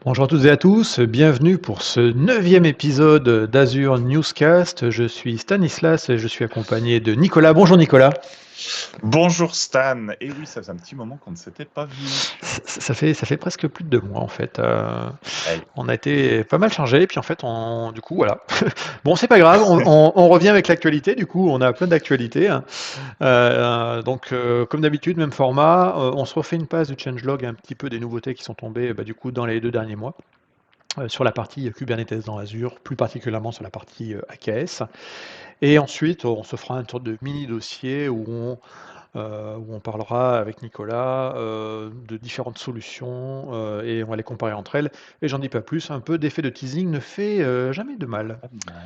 Bonjour à toutes et à tous, bienvenue pour ce 9e épisode d'Azure Newscast. Je suis Stanislas et je suis accompagné de Nicolas. Bonjour Nicolas. Bonjour Stan. Et oui, ça faisait un petit moment qu'on ne s'était pas vu. Ça fait presque plus de 2 mois en fait. Aïe. On a été pas mal chargé, puis en fait, du coup, voilà. Bon, c'est pas grave, on revient avec l'actualité. Du coup, on a plein d'actualités, hein. Comme d'habitude, même format. On se refait une passe du changelog, un petit peu des nouveautés qui sont tombées du coup dans les 2 derniers mois. Sur la partie Kubernetes dans Azure, plus particulièrement sur la partie AKS. Et ensuite, on se fera une sorte de mini dossier où on parlera avec Nicolas de différentes solutions et on va les comparer entre elles. Et j'en dis pas plus, un peu d'effet de teasing ne fait jamais de mal. Pas de mal.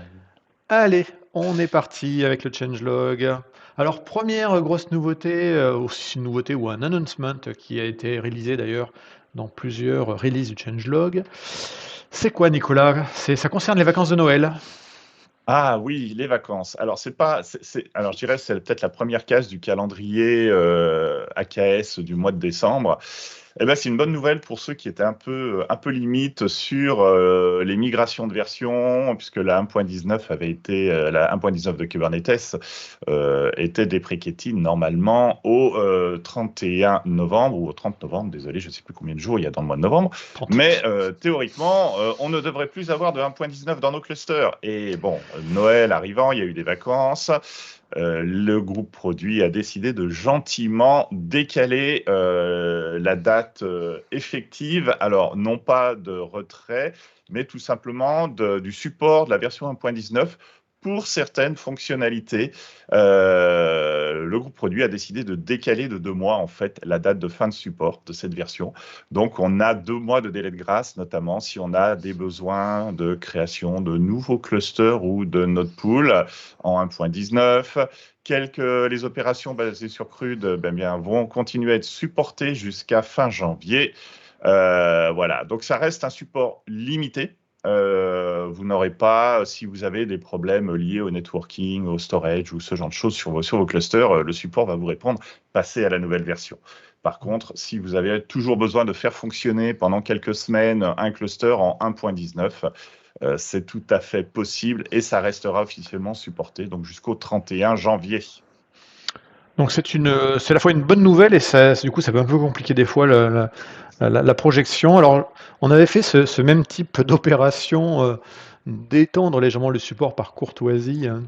Allez, on est parti avec le changelog. Alors, première grosse nouveauté, aussi une nouveauté ou un announcement qui a été réalisé d'ailleurs dans plusieurs releases du changelog. C'est quoi, Nicolas? Ça concerne les vacances de Noël. Ah oui, les vacances. Alors, c'est pas, alors je dirais que c'est peut-être la première case du calendrier AKS du mois de décembre. Eh ben, c'est une bonne nouvelle pour ceux qui étaient un peu limite sur les migrations de version, puisque la 1.19 avait été, la 1.19 de Kubernetes était dépréciée normalement au 31 novembre ou au 30 novembre, désolé, je ne sais plus combien de jours il y a dans le mois de novembre, 30. mais théoriquement, on ne devrait plus avoir de 1.19 dans nos clusters. Et bon, Noël arrivant, il y a eu des vacances. Le groupe produit a décidé de gentiment décaler la date effective. Alors, non pas de retrait, mais tout simplement du support de la version 1.19 pour certaines fonctionnalités. Le groupe produit a décidé de décaler de 2 mois, en fait, la date de fin de support de cette version. Donc, on a 2 mois de délai de grâce, notamment si on a des besoins de création de nouveaux clusters ou de node pool en 1.19. Les opérations basées sur CRUD vont continuer à être supportées jusqu'à fin janvier. Voilà, donc ça reste un support limité. Vous n'aurez pas, si vous avez des problèmes liés au networking, au storage ou ce genre de choses sur vos clusters, le support va vous répondre, passez à la nouvelle version. Par contre, si vous avez toujours besoin de faire fonctionner pendant quelques semaines un cluster en 1.19, c'est tout à fait possible et ça restera officiellement supporté donc jusqu'au 31 janvier. Donc c'est à la fois une bonne nouvelle et du coup ça peut un peu compliquer des fois la projection. Alors on avait fait ce même type d'opération d'étendre légèrement le support par courtoisie, hein.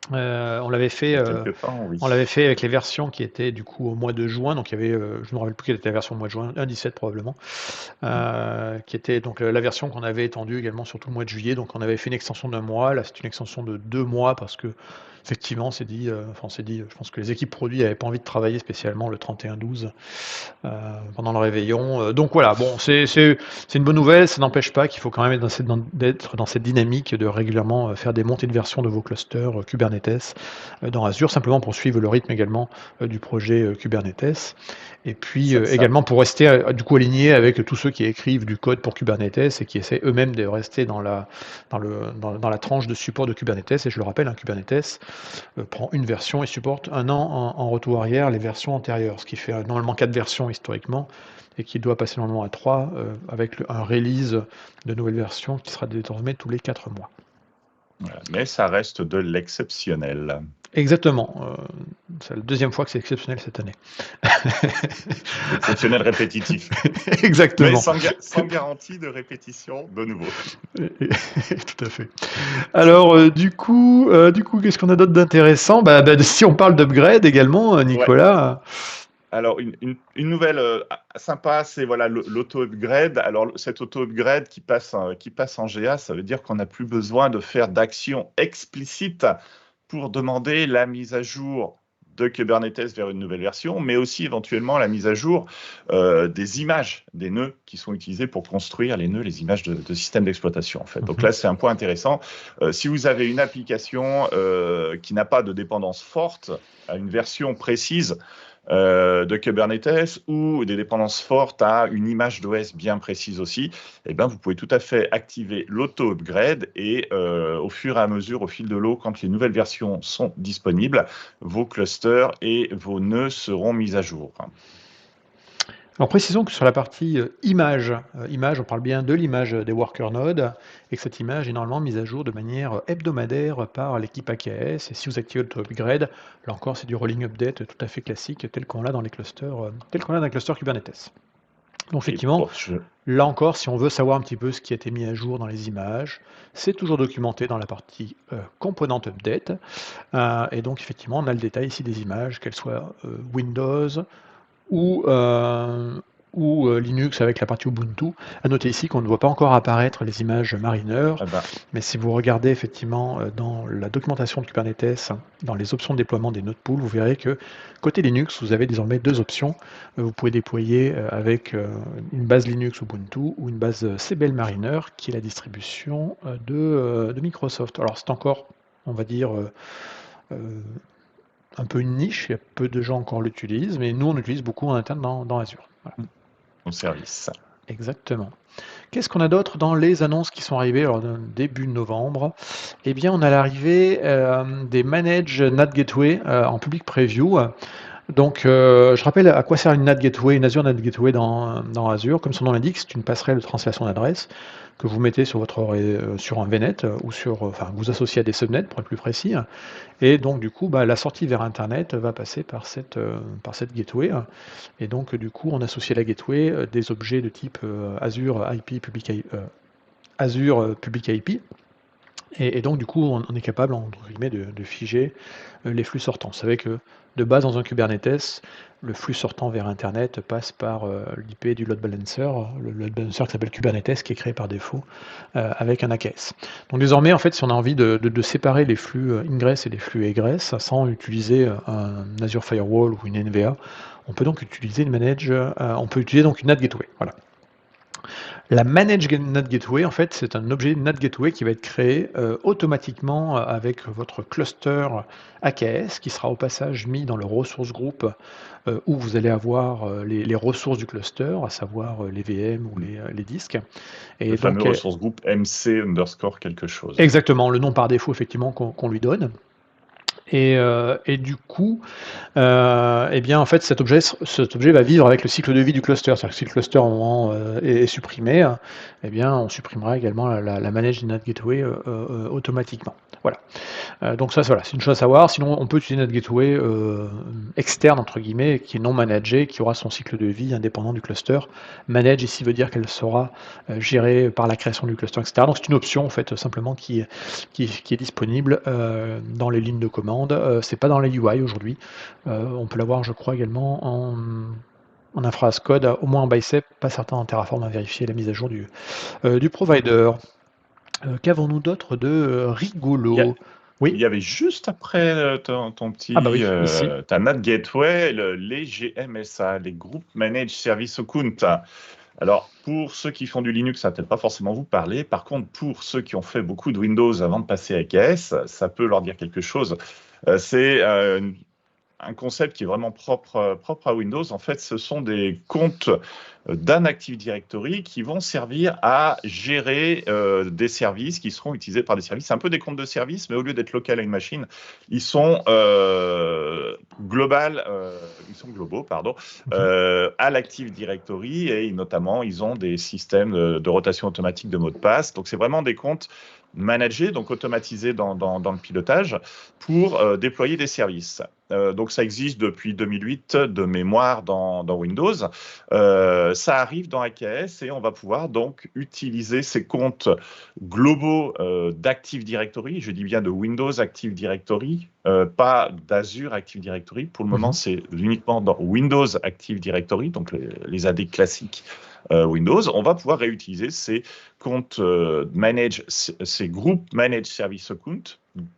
On l'avait Il fait, y a quelques temps, oui. on l'avait fait avec les versions qui étaient du coup au mois de juin. Donc il y avait, je ne me rappelle plus quelle était la version au mois de juin, 1.17 probablement, qui était donc la version qu'on avait étendue également sur tout le mois de juillet. Donc on avait fait une extension d'un mois. Là c'est une extension de 2 mois parce que effectivement c'est dit, je pense que les équipes produits n'avaient pas envie de travailler spécialement le 31-12 pendant le réveillon. Donc voilà, bon, c'est une bonne nouvelle. Ça n'empêche pas qu'il faut quand même être dans cette dynamique de régulièrement faire des montées de version de vos clusters Kubernetes dans Azure, simplement pour suivre le rythme également du projet Kubernetes. Et puis Ça, également pour rester du coup aligné avec tous ceux qui écrivent du code pour Kubernetes et qui essaient eux-mêmes de rester dans la tranche de support de Kubernetes. Et je le rappelle, hein, Kubernetes prend une version et supporte un an en retour arrière les versions antérieures, ce qui fait normalement 4 versions historiquement et qui doit passer normalement à 3 avec un release de nouvelles versions qui sera désormais tous les 4 mois. voilà. Mais ça reste de l'exceptionnel. Exactement. C'est la deuxième fois que c'est exceptionnel cette année. Exceptionnel répétitif. Mais Exactement. sans garantie de répétition de nouveau. Tout à fait. Alors, qu'est-ce qu'on a d'autre d'intéressant? Si on parle d'upgrade également, Ouais. Nicolas. Alors, une nouvelle sympa, c'est voilà, l'auto-upgrade. Alors, cet auto-upgrade qui passe en GA, ça veut dire qu'on n'a plus besoin de faire d'action explicite pour demander la mise à jour de Kubernetes vers une nouvelle version, mais aussi éventuellement la mise à jour des images, des nœuds qui sont utilisés pour construire les nœuds, les images de systèmes d'exploitation, en fait. Donc là, c'est un point intéressant. Si vous avez une application qui n'a pas de dépendance forte à une version précise, de Kubernetes ou des dépendances fortes à une image d'OS bien précise aussi, eh ben, vous pouvez tout à fait activer l'auto-upgrade et au fur et à mesure, au fil de l'eau, quand les nouvelles versions sont disponibles, vos clusters et vos nœuds seront mis à jour. Alors précisons que sur la partie image, on parle bien de l'image des worker nodes, et que cette image est normalement mise à jour de manière hebdomadaire par l'équipe AKS. Et si vous activez l'auto-upgrade, là encore, c'est du rolling update tout à fait classique, tel qu'on l'a dans les clusters, tel qu'on l'a dans les clusters Kubernetes. Donc Et effectivement, pour ce- là encore, si on veut savoir un petit peu ce qui a été mis à jour dans les images, c'est toujours documenté dans la partie component update. Et donc effectivement, on a le détail ici des images, qu'elles soient Windows ou, Linux avec la partie Ubuntu. À noter ici qu'on ne voit pas encore apparaître les images Mariner, ah ben, mais si vous regardez effectivement dans la documentation de Kubernetes, dans les options de déploiement des node pools, vous verrez que côté Linux, vous avez désormais deux options. Vous pouvez déployer avec une base Linux Ubuntu ou une base CBL Mariner, qui est la distribution de Microsoft. Alors c'est encore, on va dire, euh, un peu une niche, il y a peu de gens encore l'utilisent, mais nous on l'utilise beaucoup en interne dans Azure. Voilà. au service. Exactement. Qu'est-ce qu'on a d'autre dans les annonces qui sont arrivées alors, début novembre? Eh bien, on a l'arrivée des Managed NAT Gateway en public preview. Donc, je rappelle à quoi sert une NAT Gateway, une Azure NAT Gateway dans Azure. Comme son nom l'indique, c'est une passerelle de translation d'adresse que vous mettez sur sur un VNet ou enfin, vous associez à des subnets pour être plus précis. Et donc, du coup, la sortie vers Internet va passer par cette gateway. Et donc, du coup, on associe à la gateway des objets de type Azure IP Public Azure Public IP. Et donc, du coup, on est capable, entre guillemets, de figer les flux sortants. Vous savez que de base, dans un Kubernetes, le flux sortant vers Internet passe par l'IP du load balancer, le load balancer qui s'appelle Kubernetes, qui est créé par défaut avec un AKS. Donc désormais, en fait, si on a envie de séparer les flux ingress et les flux egress sans utiliser un Azure Firewall ou une NVA, on peut donc utiliser on peut utiliser donc une NAT Gateway. Voilà. La Managed NAT Gateway, en fait, c'est un objet NAT Gateway qui va être créé automatiquement avec votre cluster AKS, qui sera au passage mis dans le resource group où vous allez avoir les ressources du cluster, à savoir les VM ou les disques. Le Et fameux donc, ressource groupe MC underscore quelque chose. exactement, le nom par défaut, effectivement, qu'on lui donne. Et du coup, eh bien, en fait, cet objet va vivre avec le cycle de vie du cluster. C'est-à-dire que si le cluster au moment est supprimé, eh bien, on supprimera également la managed NAT Gateway automatiquement. Voilà. Donc ça, voilà, c'est une chose à savoir. Sinon, on peut utiliser notre gateway externe, entre guillemets, qui est non managée, qui aura son cycle de vie indépendant du cluster. Manage ici veut dire qu'elle sera gérée par la création du cluster, etc. Donc c'est une option, en fait, simplement qui est disponible dans les lignes de commande. C'est pas dans les UI aujourd'hui. On peut l'avoir, je crois, également en infra as code, au moins en bicep, pas certain en Terraform à vérifier la mise à jour du provider. Qu'avons-nous d'autre de Il y, a- rigolo? il Oui. y avait juste après ton Ah bah petit, oui, ici. ta NAT Gateway, les GMSA, les Group Managed Service Account. Alors, pour ceux qui font du Linux, ça va peut-être pas forcément vous parler. Par contre, pour ceux qui ont fait beaucoup de Windows avant de passer à AKS, ça peut leur dire quelque chose. C'est un concept qui est vraiment propre à Windows. En fait, ce sont des comptes d'un Active Directory qui vont servir à gérer des services qui seront utilisés par des services. C'est un peu des comptes de service, mais au lieu d'être local à une machine, ils sont ils sont globaux, pardon, à l'Active Directory et notamment ils ont des systèmes de rotation automatique de mots de passe. Donc c'est vraiment des comptes managés, donc automatisés dans le pilotage pour déployer des services. Donc ça existe depuis 2008 de mémoire dans Windows. Ça arrive dans AKS et on va pouvoir donc utiliser ces comptes globaux d'Active Directory. Je dis bien de Windows Active Directory, pas d'Azure Active Directory. Pour le moment, c'est uniquement dans Windows Active Directory, donc les AD classiques Windows. On va pouvoir réutiliser ces comptes ces groupes Managed Service Account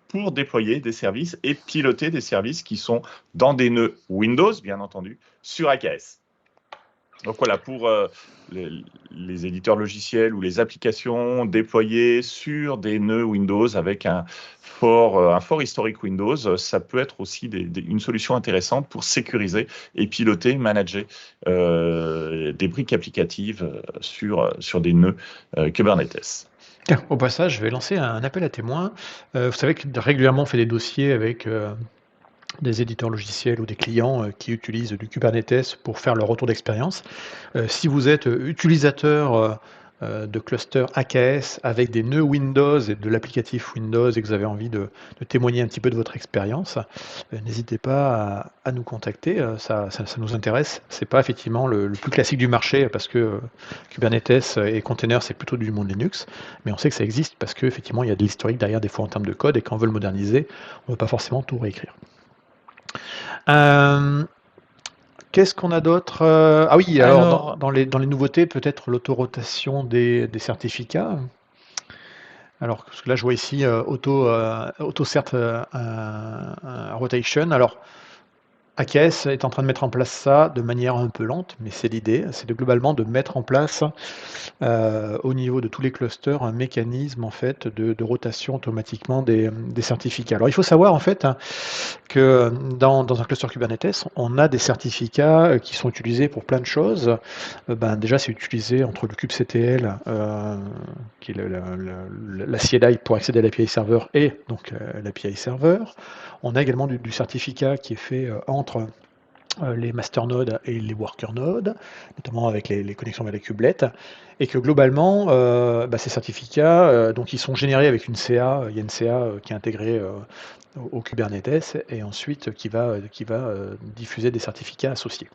pour déployer des services et piloter des services qui sont dans des nœuds Windows, bien entendu, sur AKS. Donc voilà, pour les éditeurs logiciels ou les applications déployées sur des nœuds Windows avec un fort historique Windows, ça peut être aussi une solution intéressante pour sécuriser et piloter, manager des briques applicatives sur des nœuds Kubernetes. Tiens, au passage, je vais lancer un appel à témoins. Vous savez que régulièrement on fait des dossiers avec des éditeurs logiciels ou des clients qui utilisent du Kubernetes pour faire leur retour d'expérience. Si vous êtes utilisateur de cluster AKS avec des nœuds Windows et de l'applicatif Windows et que vous avez envie de témoigner un petit peu de votre expérience, n'hésitez pas à nous contacter, ça nous intéresse. C'est pas effectivement le plus classique du marché parce que Kubernetes et containers c'est plutôt du monde Linux, mais on sait que ça existe parce qu'effectivement il y a de l'historique derrière des fois en termes de code et quand on veut le moderniser, on ne veut pas forcément tout réécrire. Euh, Qu'est-ce qu'on a d'autre? Ah oui, alors Alors, dans les nouveautés, peut-être l'autorotation des certificats. Alors, parce que là, je vois ici auto cert rotation. Alors, AKS est en train de mettre en place ça de manière un peu lente, mais c'est l'idée, c'est globalement de mettre en place au niveau de tous les clusters un mécanisme en fait de rotation automatiquement des certificats. Alors il faut savoir en fait que dans un cluster Kubernetes, on a des certificats qui sont utilisés pour plein de choses. Déjà, c'est utilisé entre le kubectl, qui est la CLI pour accéder à l'API serveur, et donc l'API serveur. On a également du certificat qui est fait entre les masternodes et les workernodes, notamment avec les connexions vers les kubelets, et que globalement, ces certificats, donc ils sont générés avec une CA, il y a une CA qui est intégrée au Kubernetes, et ensuite qui va diffuser des certificats associés.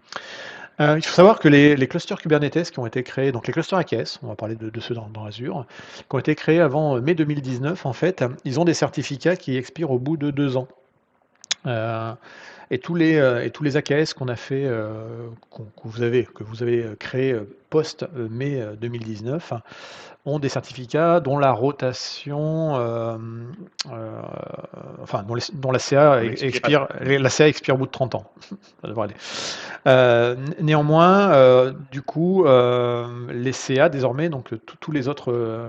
Il faut savoir que les clusters Kubernetes qui ont été créés, donc les clusters AKS, on va parler de ceux dans Azure, qui ont été créés avant mai 2019, en fait, ils ont des certificats qui expirent au bout de 2 ans. Et tous les AKS qu'on a fait, que vous avez créé post mai 2019, ont des certificats dont la rotation, enfin dont la CA expire, au bout de 30 ans. Ça devrait aller. Néanmoins, du coup, les CA désormais, donc tous les autres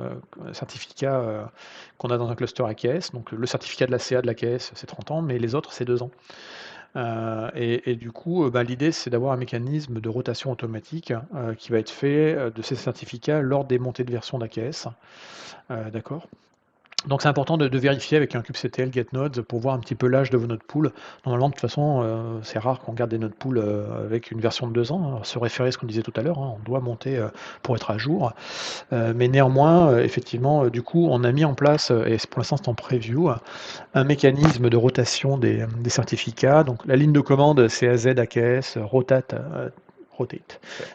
certificats qu'on a dans un cluster AKS, donc le certificat de la CA de l'AKS c'est 30 ans, mais les autres c'est 2 ans. Et du coup, l'idée, c'est d'avoir un mécanisme de rotation automatique qui va être fait de ces certificats lors des montées de version d'AKS. D'accord? Donc c'est important de vérifier avec un kubectl getNodes pour voir un petit peu l'âge de vos node pools. Normalement, de toute façon, c'est rare qu'on garde des node pools avec une version de 2 ans. Alors, se référer à ce qu'on disait tout à l'heure, on doit monter pour être à jour. Mais néanmoins, effectivement, du coup, on a mis en place, et pour l'instant c'est en preview, un mécanisme de rotation des certificats. Donc la ligne de commande c'est AZ AKS rotate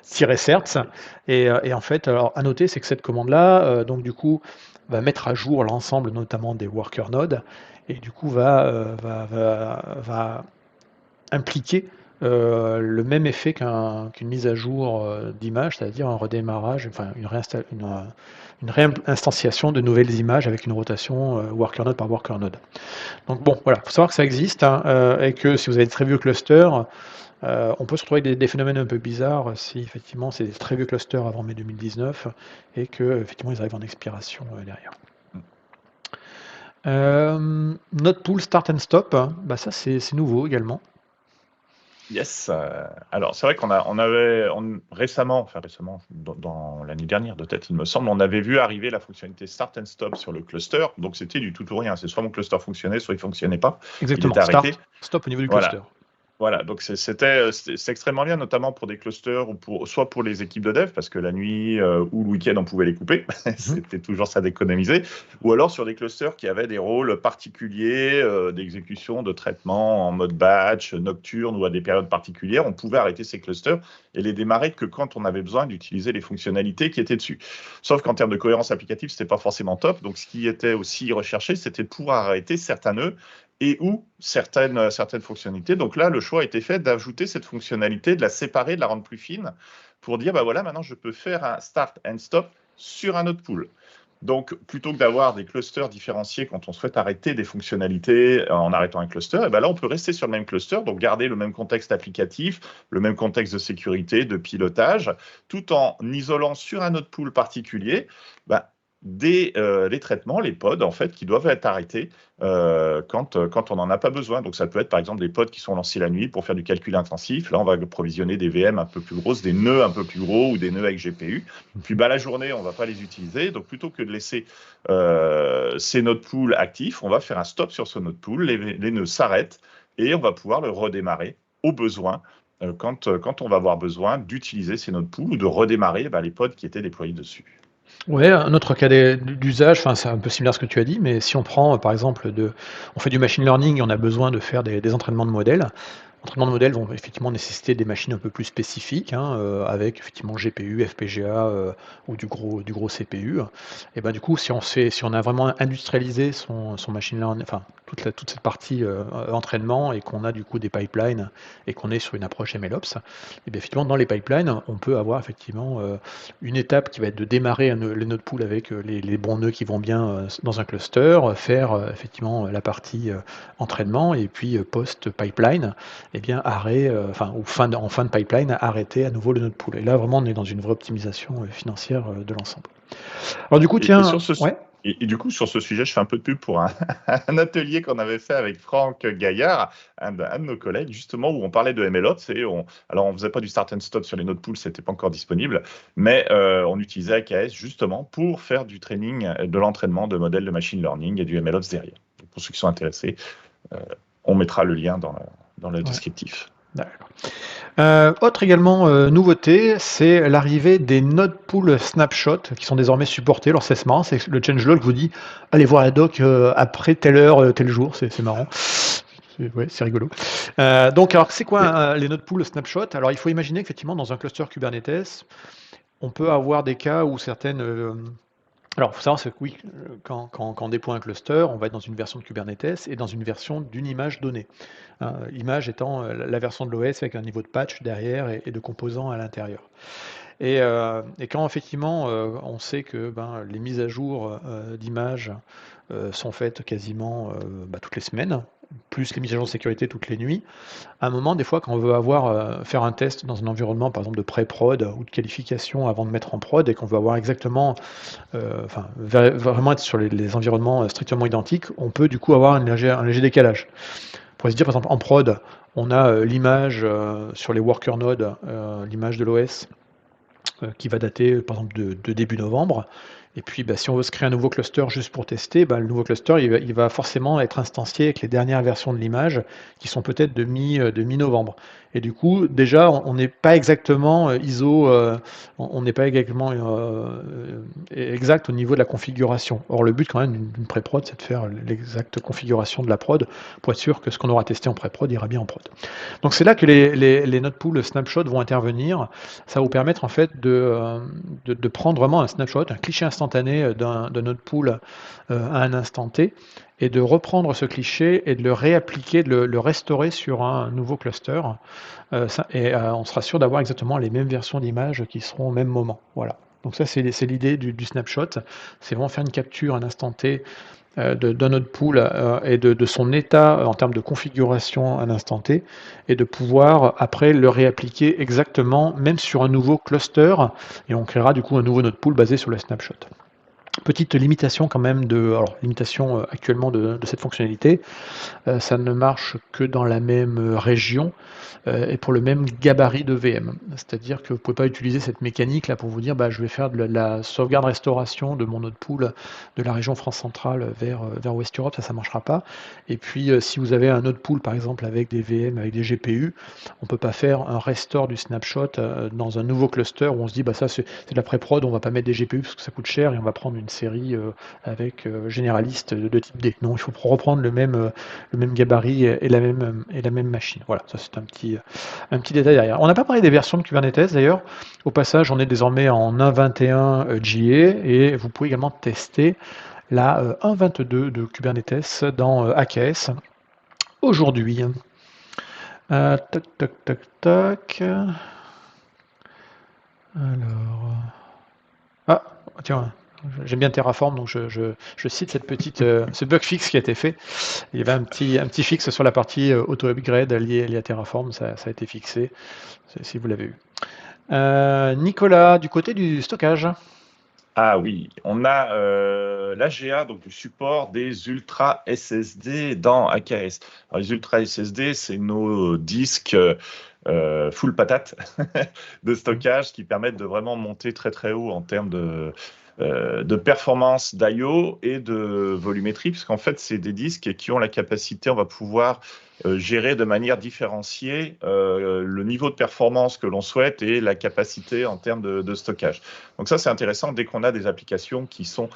certs. Et en fait, alors à noter, c'est que cette commande-là, donc du coup, va mettre à jour l'ensemble notamment des worker nodes et du coup va impliquer le même effet qu'une mise à jour d'image, c'est-à-dire un redémarrage, enfin une réinstanciation de nouvelles images avec une rotation worker node par worker node. Donc bon, voilà, il faut savoir que ça existe et que si vous avez de très vieux clusters, on peut se retrouver avec des phénomènes un peu bizarres si effectivement c'est des très vieux clusters avant mai 2019 et que effectivement ils arrivent en expiration derrière. Node pool start and stop, ça c'est nouveau également. Yes. Alors, c'est vrai on avait récemment, dans l'année dernière de tête, il me semble, on avait vu arriver la fonctionnalité Start and Stop sur le cluster. Donc, c'était du tout ou rien. C'est soit mon cluster fonctionnait, soit il fonctionnait pas. Exactement. Il était arrêté. Stop au niveau du Voilà. cluster. Voilà, donc c'est extrêmement bien, notamment pour des clusters ou soit pour les équipes de dev, parce que la nuit ou le week-end, on pouvait les couper. C'était toujours ça d'économiser. Ou alors sur des clusters qui avaient des rôles particuliers d'exécution, de traitement en mode batch, nocturne ou à des périodes particulières, on pouvait arrêter ces clusters et les démarrer que quand on avait besoin d'utiliser les fonctionnalités qui étaient dessus. Sauf qu'en termes de cohérence applicative, c'était pas forcément top. Donc ce qui était aussi recherché, c'était de pouvoir arrêter certains nœuds et ou certaines fonctionnalités. Donc là, le choix a été fait d'ajouter cette fonctionnalité, de la séparer, de la rendre plus fine, pour dire, voilà, maintenant, je peux faire un start and stop sur un autre pool. Donc, plutôt que d'avoir des clusters différenciés quand on souhaite arrêter des fonctionnalités en arrêtant un cluster, et là, on peut rester sur le même cluster, donc garder le même contexte applicatif, le même contexte de sécurité, de pilotage, tout en isolant sur un autre pool particulier les traitements, les pods, en fait, qui doivent être arrêtés quand on n'en a pas besoin. Donc, ça peut être, par exemple, des pods qui sont lancés la nuit pour faire du calcul intensif. Là, on va provisionner des VM un peu plus grosses, des nœuds un peu plus gros ou des nœuds avec GPU. Puis, la journée, on ne va pas les utiliser. Donc, plutôt que de laisser ces node pools actifs, on va faire un stop sur ce node pool. Les nœuds s'arrêtent. et on va pouvoir le redémarrer au besoin quand on va avoir besoin d'utiliser ces node pools ou de redémarrer les pods qui étaient déployés dessus. Ouais, un autre cas d'usage, enfin, c'est un peu similaire à ce que tu as dit, mais si on prend, par exemple, on fait du machine learning et on a besoin de faire des entraînements de modèles. Entraînements de modèles vont effectivement nécessiter des machines un peu plus spécifiques, hein, avec effectivement GPU, FPGA, ou du gros CPU. Et ben, du coup, si on a vraiment industrialisé son machine learning, enfin, toute cette partie, entraînement, et qu'on a du coup des pipelines et qu'on est sur une approche MLOps, et bien effectivement dans les pipelines, on peut avoir effectivement, une étape qui va être de démarrer les node pools avec, les bons nœuds qui vont bien, dans un cluster, faire, effectivement, la partie, entraînement, et puis, post-pipeline, eh bien, arrêt, enfin, ou en fin de pipeline, arrêter à nouveau le node pool. Et là, vraiment, on est dans une vraie optimisation, financière, de l'ensemble. Alors du coup, Et tiens, sur ce, ouais, et du coup, sur ce sujet, je fais un peu de pub pour un atelier qu'on avait fait avec Franck Gaillard, un de nos collègues, justement, où on parlait de MLOps. Alors, on faisait pas du start and stop sur les node pools, c'était pas encore disponible, mais on utilisait AKS justement pour faire du training, de l'entraînement de modèles de machine learning et du MLOps derrière. Donc, pour ceux qui sont intéressés, euh, on mettra le lien dans le ouais, descriptif. d'accord. Autre également, nouveauté, c'est l'arrivée des node pool snapshot qui sont désormais supportés. Alors c'est marrant, c'est que le changelog vous dit allez voir la doc, après telle heure, tel jour, c'est marrant. Ouais, c'est rigolo. Donc, alors, c'est quoi, Et- les node pool snapshot? Alors, il faut imaginer qu'effectivement, dans un cluster Kubernetes, on peut avoir des cas où certaines. Alors, il faut savoir, c'est que oui, quand on déploie un cluster, on va être dans une version de Kubernetes et dans une version d'une image donnée. Hein, image étant, la version de l'OS avec un niveau de patch derrière et de composants à l'intérieur. Et quand effectivement, on sait que les mises à jour, d'images, sont faites quasiment, toutes les semaines, plus les mises à jour de sécurité toutes les nuits, à un moment, des fois, quand on veut faire un test dans un environnement, par exemple de pré-prod ou de qualification avant de mettre en prod, et qu'on veut avoir exactement, enfin, vraiment être sur les environnements, strictement identiques, on peut du coup avoir un léger décalage. On pourrait se dire, par exemple, en prod, on a, l'image, sur les worker nodes, l'image de l'OS, qui va dater, par exemple, de début novembre. Et puis, si on veut se créer un nouveau cluster juste pour tester, le nouveau cluster, il va forcément être instancié avec les dernières versions de l'image qui sont peut-être de mi-novembre. Et du coup, déjà, on n'est pas exactement, ISO, on n'est pas exactement, exact au niveau de la configuration. Or, le but quand même d'une pré-prod, c'est de faire l'exacte configuration de la prod pour être sûr que ce qu'on aura testé en pré-prod ira bien en prod. Donc c'est là que les node pool snapshot vont intervenir. Ça va vous permettre en fait de prendre vraiment un snapshot, un cliché instantané, d'un node pool, à un instant T, et de reprendre ce cliché et de le réappliquer, de le restaurer sur un nouveau cluster. On sera sûr d'avoir exactement les mêmes versions d'images qui seront au même moment. Voilà. Donc ça, c'est l'idée du snapshot. C'est vraiment faire une capture à un instant T, d'un node pool, et de son état, en termes de configuration à l'instant T, et de pouvoir après le réappliquer exactement, même sur un nouveau cluster, et on créera du coup un nouveau node pool basé sur le snapshot. Petite limitation quand même limitation, actuellement de cette fonctionnalité, ça ne marche que dans la même région, et pour le même gabarit de VM. C'est-à-dire que vous ne pouvez pas utiliser cette mécanique là pour vous dire je vais faire de la sauvegarde restauration de mon node pool de la région France centrale vers West Europe, ça ne marchera pas. Et puis, si vous avez un node pool par exemple avec des VM, avec des GPU, on ne peut pas faire un restore du snapshot, dans un nouveau cluster où on se dit ça c'est de la pré-prod, on ne va pas mettre des GPU parce que ça coûte cher et on va prendre une série, avec, généraliste de type D. Non, il faut reprendre le même gabarit et la même machine. Voilà, ça c'est un petit détail derrière. On n'a pas parlé des versions de Kubernetes d'ailleurs. Au passage, on est désormais en 1.21, GA, et vous pouvez également tester la, 1.22 de Kubernetes dans, AKS aujourd'hui. Tac, tac, tac, tac. Alors. Ah, tiens, j'aime bien Terraform, donc je cite ce bug fix qui a été fait. Il y avait un petit fixe sur la partie, auto-upgrade lié à Terraform, ça a été fixé, si vous l'avez eu. Nicolas, du côté du stockage. Ah oui, on a l'AGA, donc du support des Ultra SSD dans AKS. Alors, les Ultra SSD, c'est nos disques full patate de stockage qui permettent de vraiment monter très très haut en termes de performance d'I/O et de volumétrie, puisqu'en fait, c'est des disques qui ont la capacité, on va pouvoir gérer de manière différenciée le niveau de performance que l'on souhaite et la capacité en termes de stockage. Donc ça, c'est intéressant dès qu'on a des applications qui sont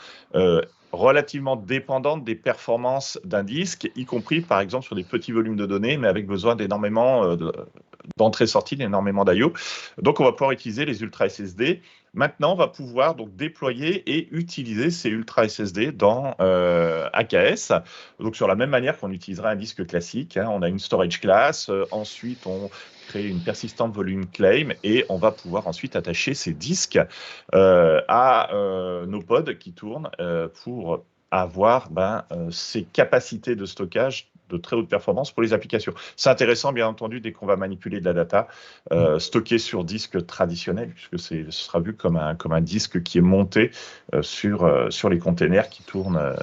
relativement dépendantes des performances d'un disque, y compris par exemple sur des petits volumes de données, mais avec besoin d'énormément d'entrée-sortie, d'énormément d'I/O. Donc on va pouvoir utiliser les Ultra SSD. Maintenant, on va pouvoir donc déployer et utiliser ces Ultra SSD dans AKS. Donc sur la même manière qu'on utiliserait un disque classique, on a une storage class, ensuite on crée une persistant volume claim et on va pouvoir ensuite attacher ces disques à nos pods qui tournent pour avoir ces capacités de stockage de très haute performance pour les applications. C'est intéressant, bien entendu, dès qu'on va manipuler de la data stockée sur disque traditionnel, puisque ce sera vu comme un disque qui est monté sur les containers qui tournent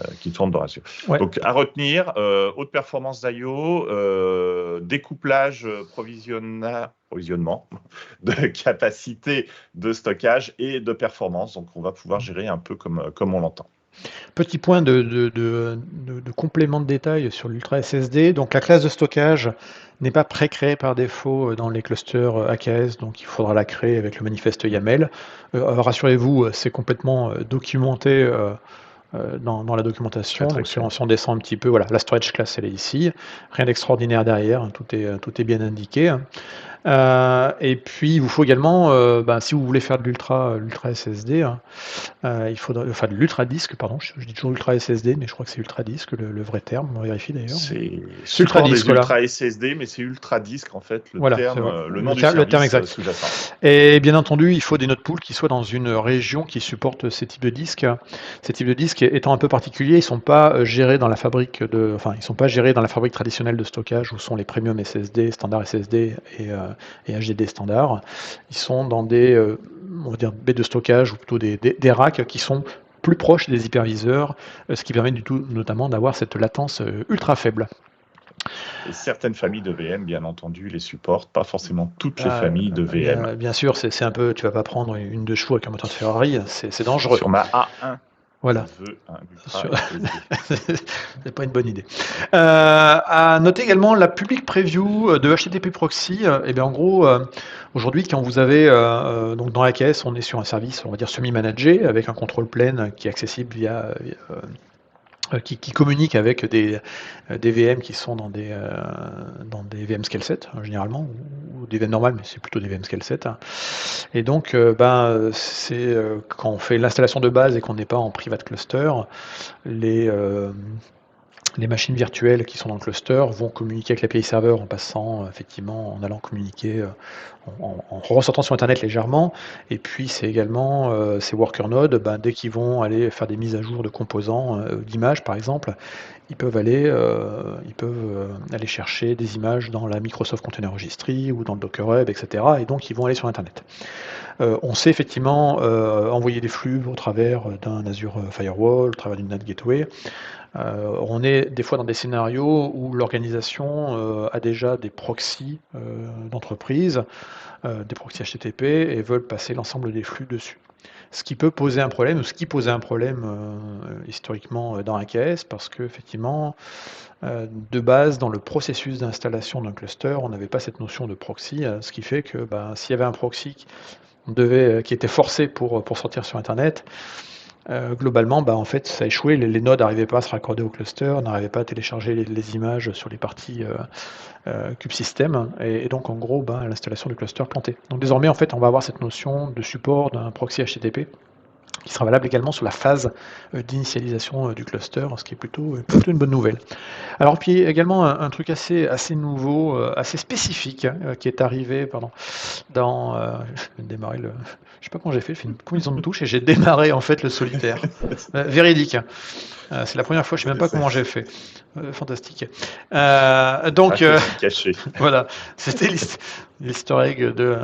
dans Azure. Ouais. Donc, à retenir, haute performance d'I/O, découplage provisionnement de capacité de stockage et de performance. Donc, on va pouvoir gérer un peu comme on l'entend. Petit point de complément de détail sur l'Ultra SSD. Donc la classe de stockage n'est pas pré-créée par défaut dans les clusters AKS, donc il faudra la créer avec le manifeste YAML. Rassurez-vous, c'est complètement documenté dans la documentation. Donc si on descend un petit peu, voilà, la storage class elle est ici. Rien d'extraordinaire derrière, tout est bien indiqué. Et puis il vous faut également, si vous voulez faire de l'ultra SSD, il faudra, enfin de l'ultra disque, pardon, je dis toujours ultra SSD, mais je crois que c'est ultra disque le vrai terme, on vérifie d'ailleurs. C'est ultra disque, ultra SSD, mais c'est ultra disque en fait, le nom du service terme exact. Sous-jacent. Et bien entendu, il faut des node pools qui soient dans une région qui supporte ces types de disques. Ces types de disques étant un peu particuliers, ils sont pas gérés dans la fabrique traditionnelle de stockage où sont les premium SSD, standard SSD et HDD standard. Ils sont dans des on va dire baies de stockage ou plutôt des racks qui sont plus proches des hyperviseurs, ce qui permet du tout notamment d'avoir cette latence ultra faible. Et certaines familles de VM, bien entendu, les supportent, pas forcément toutes les familles de VM. Bien sûr, c'est un peu, tu vas pas prendre une de chevaux avec un moteur de Ferrari, c'est dangereux. Sur ma A1. Voilà. C'est pas une bonne idée. À noter également la public preview de HTTP Proxy. Et bien en gros, aujourd'hui, quand vous avez donc dans AKS, on est sur un service, on va dire semi-managé, avec un contrôle plane qui est accessible via qui communique avec des VM qui sont dans des VM scale 7 généralement, ou des VM normales, mais c'est plutôt des VM scale 7. Et donc, c'est quand on fait l'installation de base et qu'on n'est pas en private cluster, les machines virtuelles qui sont dans le cluster vont communiquer avec l'API serveur en passant, effectivement, en allant communiquer, en ressortant sur Internet légèrement. Et puis, c'est également ces worker nodes, dès qu'ils vont aller faire des mises à jour de composants, d'images par exemple, ils peuvent aller chercher des images dans la Microsoft Container Registry ou dans le Docker Hub, etc. Et donc, ils vont aller sur Internet. On sait effectivement envoyer des flux au travers d'un Azure Firewall, au travers d'une NAT Gateway. On est des fois dans des scénarios où l'organisation a déjà des proxys d'entreprise, des proxys HTTP, et veulent passer l'ensemble des flux dessus. Ce qui peut poser un problème, ou ce qui posait un problème historiquement dans AKS, parce qu'effectivement, de base, dans le processus d'installation d'un cluster, on n'avait pas cette notion de proxy, ce qui fait que s'il y avait un proxy qui était forcé pour sortir sur Internet, globalement, en fait, ça a échoué. Les nodes n'arrivaient pas à se raccorder au cluster, n'arrivaient pas à télécharger les images sur les parties kubesystem, et donc en gros, l'installation du cluster plantait. Donc désormais, en fait, on va avoir cette notion de support d'un proxy HTTP qui sera valable également sur la phase d'initialisation du cluster, ce qui est plutôt une bonne nouvelle. Alors puis également un truc assez nouveau, assez spécifique, qui est arrivé dans je vais démarrer je sais pas comment j'ai fait une combinaison de touches et j'ai démarré en fait le solitaire. Véridique. C'est la première fois, je sais même pas C'est comment j'ai fait. Fantastique. un ceci caché. Voilà, c'était l'easter egg de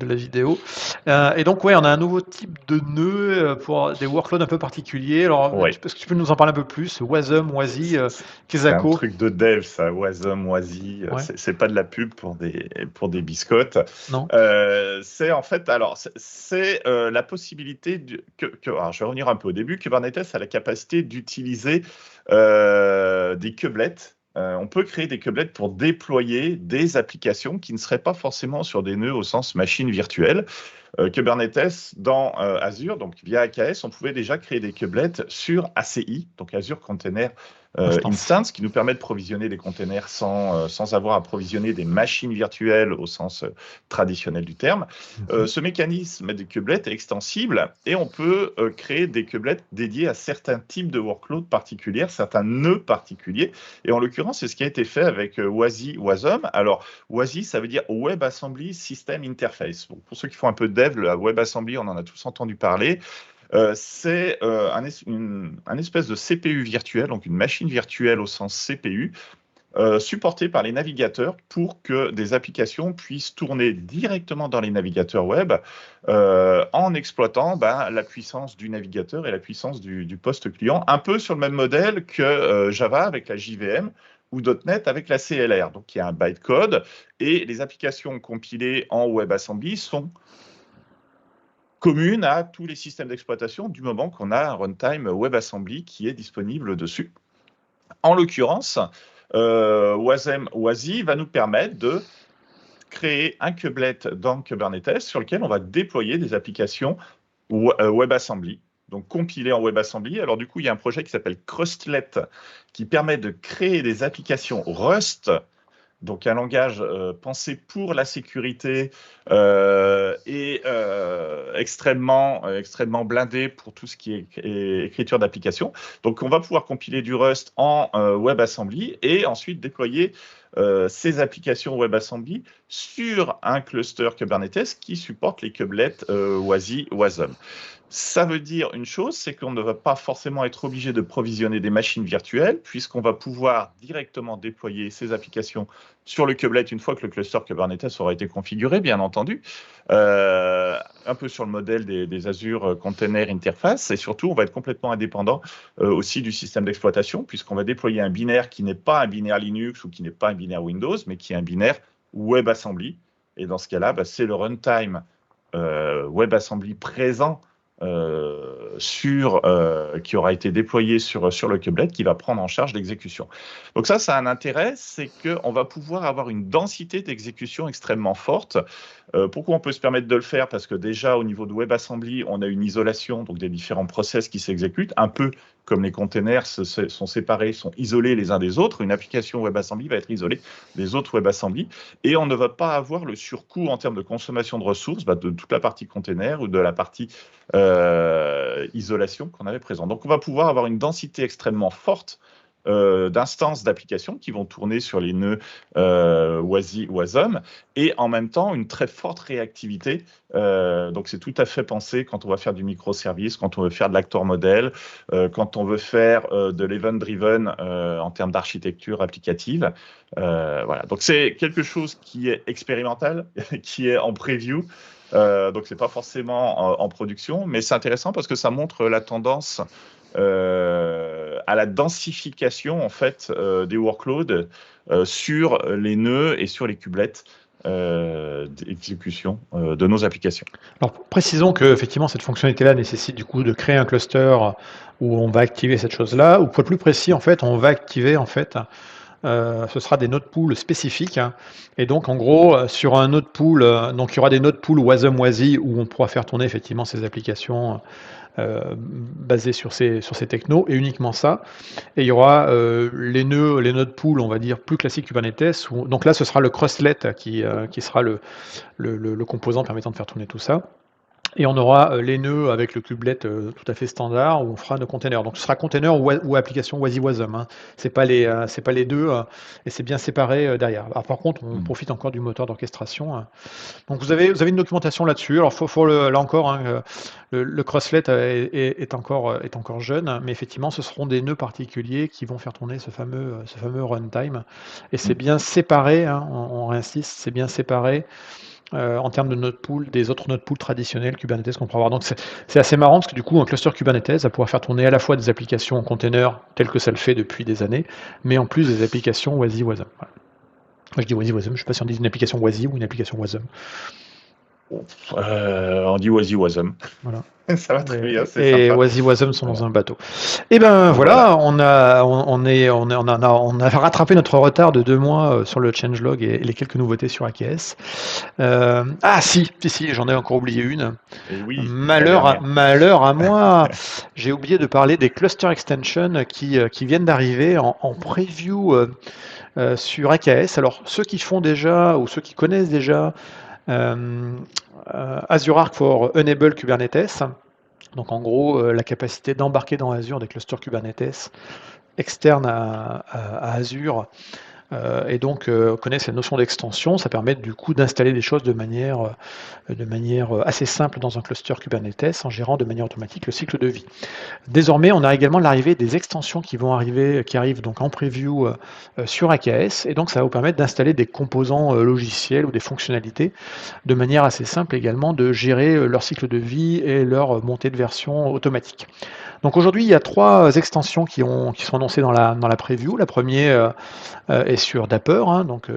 la vidéo. Et donc, ouais, on a un nouveau type de nœud pour des workloads un peu particuliers. Alors, Ouais. est-ce que tu peux nous en parler un peu plus? Wasm, Wazi, C'est un Kezako? truc de dev, ça, Wasm, Wazi. Ouais, C'est pas de la pub pour des biscottes. non? C'est en fait, alors, c'est la possibilité alors, je vais revenir un peu au début. Kubernetes a la capacité d'utiliser des kubelets. On peut créer des kubelets pour déployer des applications qui ne seraient pas forcément sur des nœuds au sens machine virtuelle. Kubernetes dans Azure, donc via AKS, on pouvait déjà créer des kubelets sur ACI, donc Azure Container Instance, qui nous permet de provisionner des containers sans avoir à provisionner des machines virtuelles au sens traditionnel du terme. Ce mécanisme des kubelets est extensible et on peut créer des kubelets dédiés à certains types de workloads particuliers, certains nœuds particuliers. Et en l'occurrence, c'est ce qui a été fait avec Wazi, Wasm. Alors, Wazi, ça veut dire WebAssembly System Interface. Bon, pour ceux qui font un peu de dev, la WebAssembly, on en a tous entendu parler. C'est un espèce de CPU virtuel, donc une machine virtuelle au sens CPU, supportée par les navigateurs pour que des applications puissent tourner directement dans les navigateurs web en exploitant la puissance du navigateur et la puissance du poste client, un peu sur le même modèle que Java avec la JVM ou .NET avec la CLR. Donc, il y a un bytecode et les applications compilées en WebAssembly sont commune à tous les systèmes d'exploitation du moment qu'on a un runtime WebAssembly qui est disponible dessus. En l'occurrence, Wasm Wazi va nous permettre de créer un kubelet dans Kubernetes sur lequel on va déployer des applications WebAssembly, donc compilées en WebAssembly. Alors du coup, il y a un projet qui s'appelle Crustlet qui permet de créer des applications Rust, donc un langage pensé pour la sécurité et extrêmement blindé pour tout ce qui est écriture d'application. Donc on va pouvoir compiler du Rust en WebAssembly et ensuite déployer ces applications WebAssembly sur un cluster Kubernetes qui supporte les kubelets Wazi, Wasm. Ça veut dire une chose, c'est qu'on ne va pas forcément être obligé de provisionner des machines virtuelles, puisqu'on va pouvoir directement déployer ces applications sur le kubelet une fois que le cluster Kubernetes aura été configuré, bien entendu, un peu sur le modèle des Azure Container Interface, et surtout, on va être complètement indépendant aussi du système d'exploitation, puisqu'on va déployer un binaire qui n'est pas un binaire Linux ou qui n'est pas un binaire Windows, mais qui est un binaire WebAssembly. Et dans ce cas-là, c'est le runtime WebAssembly présent qui aura été déployé sur le kubelet qui va prendre en charge l'exécution. Donc ça a un intérêt, c'est qu'on va pouvoir avoir une densité d'exécution extrêmement forte. Pourquoi on peut se permettre de le faire? Parce que déjà, au niveau de WebAssembly, on a une isolation donc des différents process qui s'exécutent, un peu comme les containers sont séparés, sont isolés les uns des autres. Une application WebAssembly va être isolée des autres WebAssembly et on ne va pas avoir le surcoût en termes de consommation de ressources de toute la partie container ou de la partie isolation qu'on avait présent. Donc, on va pouvoir avoir une densité extrêmement forte d'instances d'applications qui vont tourner sur les nœuds Wazi, Wasm, et en même temps une très forte réactivité. Donc c'est tout à fait pensé quand on va faire du microservice, quand on veut faire de l'actor model, quand on veut faire de l'event-driven en termes d'architecture applicative. Voilà. Donc c'est quelque chose qui est expérimental, qui est en preview. Donc c'est pas forcément en production, mais c'est intéressant parce que ça montre la tendance à la densification en fait des workloads sur les nœuds et sur les kubelets d'exécution de nos applications. Alors précisons que effectivement cette fonctionnalité-là nécessite du coup de créer un cluster où on va activer cette chose-là, ou pour être plus précis en fait, on va activer en fait ce sera des node pools spécifiques, hein. Et donc en gros sur un node pool, donc il y aura des node pools Wasm Wazi où on pourra faire tourner effectivement ces applications basées sur ces technos et uniquement ça. Et il y aura les node pools, on va dire plus classiques Kubernetes. Donc là ce sera le Crustlet qui sera le composant permettant de faire tourner tout ça. Et on aura les nœuds avec le kubelet tout à fait standard où on fera nos containers. Donc ce sera container ou application WASM, hein. C'est pas les deux et c'est bien séparé derrière. Alors, par contre, on Mm. profite encore du moteur d'orchestration, hein. Donc vous avez une documentation là-dessus. Alors là encore, hein, le Crosslet est encore jeune, mais effectivement, ce seront des nœuds particuliers qui vont faire tourner ce fameux runtime. Et c'est Mm. bien séparé, hein, on réinsiste, c'est bien séparé en termes de node pool des autres node pools traditionnels Kubernetes qu'on pourra avoir. Donc c'est assez marrant parce que du coup, un cluster Kubernetes va pouvoir faire tourner à la fois des applications en container telles que ça le fait depuis des années, mais en plus des applications WASI WASM. Voilà. Moi, je dis WASI WASM, je ne sais pas si on dit une application WASI ou une application WASM. On dit Wasm. Voilà. Ça va très bien, c'est Et sympa. WASI WASM sont Voilà. dans un bateau. Et ben Voilà. voilà, on a rattrapé notre retard de 2 mois sur le changelog et les quelques nouveautés sur AKS. Ah si, j'en ai encore oublié une. Et oui, la dernière. Malheur à moi. J'ai oublié de parler des cluster extensions qui viennent d'arriver en preview sur AKS. Alors ceux qui font déjà ou ceux qui connaissent déjà euh, Azure Arc for Enable Kubernetes. Donc en gros, la capacité d'embarquer dans Azure des clusters Kubernetes externes à Azure et donc connaît cette notion d'extension. Ça permet du coup d'installer des choses de manière assez simple dans un cluster Kubernetes en gérant de manière automatique le cycle de vie. Désormais, on a également l'arrivée des extensions qui arrivent donc en preview sur AKS, et donc ça va vous permettre d'installer des composants logiciels ou des fonctionnalités de manière assez simple également de gérer leur cycle de vie et leur montée de version automatique. Donc aujourd'hui, il y a 3 extensions qui sont annoncées dans la preview. La première est sur Dapper, hein, donc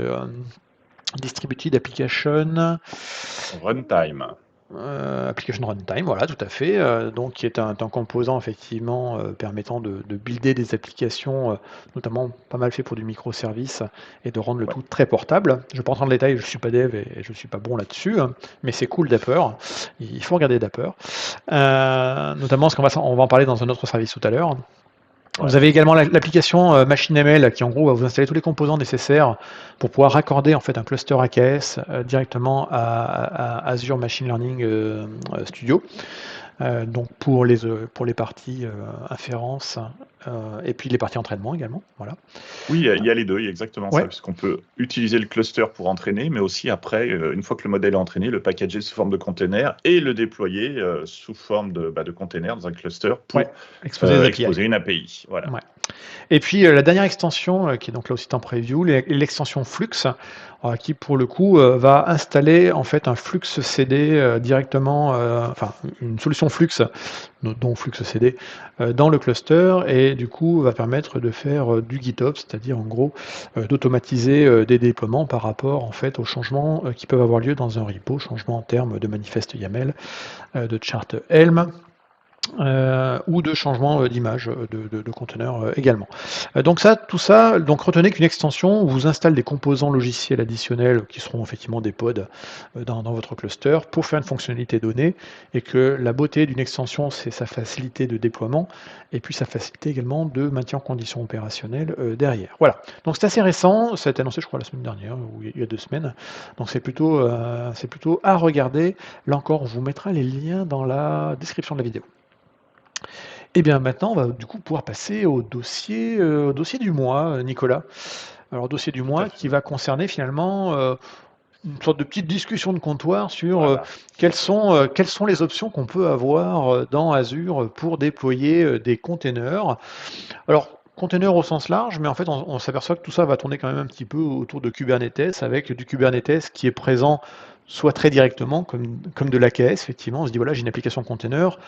Distributed Application. Runtime. Application Runtime, voilà, tout à fait. Donc, qui est un composant effectivement permettant de builder des applications, notamment pas mal fait pour du microservice et de rendre le Ouais. tout très portable. Je ne vais pas rentrer dans le détail, je ne suis pas dev et je ne suis pas bon là-dessus, hein, mais c'est cool Dapper. Il faut regarder Dapper. Notamment parce on va en parler dans un autre service tout à l'heure. Vous Ouais. avez également l'application MachineML qui en gros va vous installer tous les composants nécessaires pour pouvoir raccorder en fait un cluster AKS directement à Azure Machine Learning Studio. Donc pour les parties inférence et puis les parties entraînement également. Voilà. Oui, il y a les deux, il y a exactement ça, Ouais, puisqu'on peut utiliser le cluster pour entraîner, mais aussi après, une fois que le modèle est entraîné, le packager sous forme de container et le déployer sous forme de container dans un cluster ouais. pour Exposer les API. exposer une API. Voilà. Ouais. Et puis la dernière extension, qui est donc là aussi en preview, l'extension Flux, qui pour le coup va installer en fait un Flux CD directement, enfin une solution Flux, dont Flux CD, dans le cluster et du coup va permettre de faire du GitOps, c'est-à-dire en gros d'automatiser des déploiements par rapport en fait aux changements qui peuvent avoir lieu dans un repo, changements en termes de manifeste YAML, de chart Helm ou de changement d'image de conteneur également. Donc tout ça, donc retenez qu'une extension vous installe des composants logiciels additionnels qui seront effectivement des pods dans votre cluster pour faire une fonctionnalité donnée et que la beauté d'une extension c'est sa facilité de déploiement et puis sa facilité également de maintien en conditions opérationnelles derrière. Voilà, donc c'est assez récent, ça a été annoncé je crois la semaine dernière ou il y a 2 semaines, donc c'est plutôt à regarder. Là encore on vous mettra les liens dans la description de la vidéo. Et bien maintenant, on va du coup pouvoir passer au dossier du mois, Nicolas. Alors dossier du Tout à mois qui fait. va concerner finalement une sorte de petite discussion de comptoir sur Voilà. quelles sont les options qu'on peut avoir dans Azure pour déployer des containers. Alors containers au sens large, mais en fait on s'aperçoit que tout ça va tourner quand même un petit peu autour de Kubernetes, avec du Kubernetes qui est présent soit très directement, comme de l'AKS, effectivement, on se dit voilà j'ai une application container,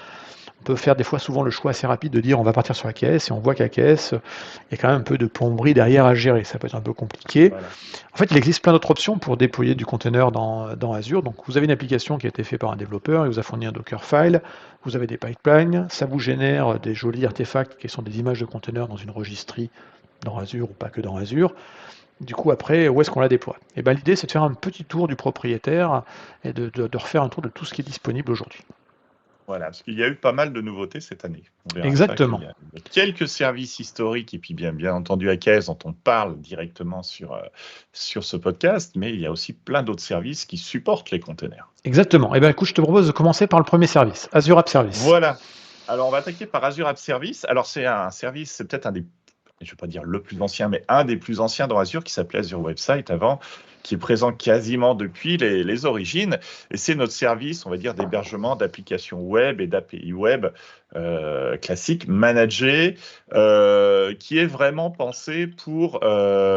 on peut faire des fois souvent le choix assez rapide de dire on va partir sur AKS et on voit qu'AKS, il y a quand même un peu de plomberie derrière à gérer, ça peut être un peu compliqué. Voilà. En fait, il existe plein d'autres options pour déployer du container dans Azure. Donc vous avez une application qui a été faite par un développeur, il vous a fourni un Dockerfile, vous avez des pipelines, ça vous génère des jolis artefacts qui sont des images de container dans une registrie dans Azure ou pas que dans Azure. Du coup, après, où est-ce qu'on la déploie? Et ben, l'idée, c'est de faire un petit tour du propriétaire et de refaire un tour de tout ce qui est disponible aujourd'hui. Voilà, parce qu'il y a eu pas mal de nouveautés cette année. On verra ça qu'il Exactement. y a quelques services historiques et puis bien entendu AKS dont on parle directement sur ce podcast, mais il y a aussi plein d'autres services qui supportent les containers. Exactement. Eh bien, écoute, je te propose de commencer par le premier service, Azure App Service. Voilà. Alors, on va attaquer par Azure App Service. Alors, c'est un service, c'est peut-être un des, je ne vais pas dire le plus ancien, mais un des plus anciens dans Azure qui s'appelait Azure Website avant, qui est présent quasiment depuis les origines. Et c'est notre service, on va dire, d'hébergement d'applications web et d'API web classiques, managées, qui est vraiment pensé pour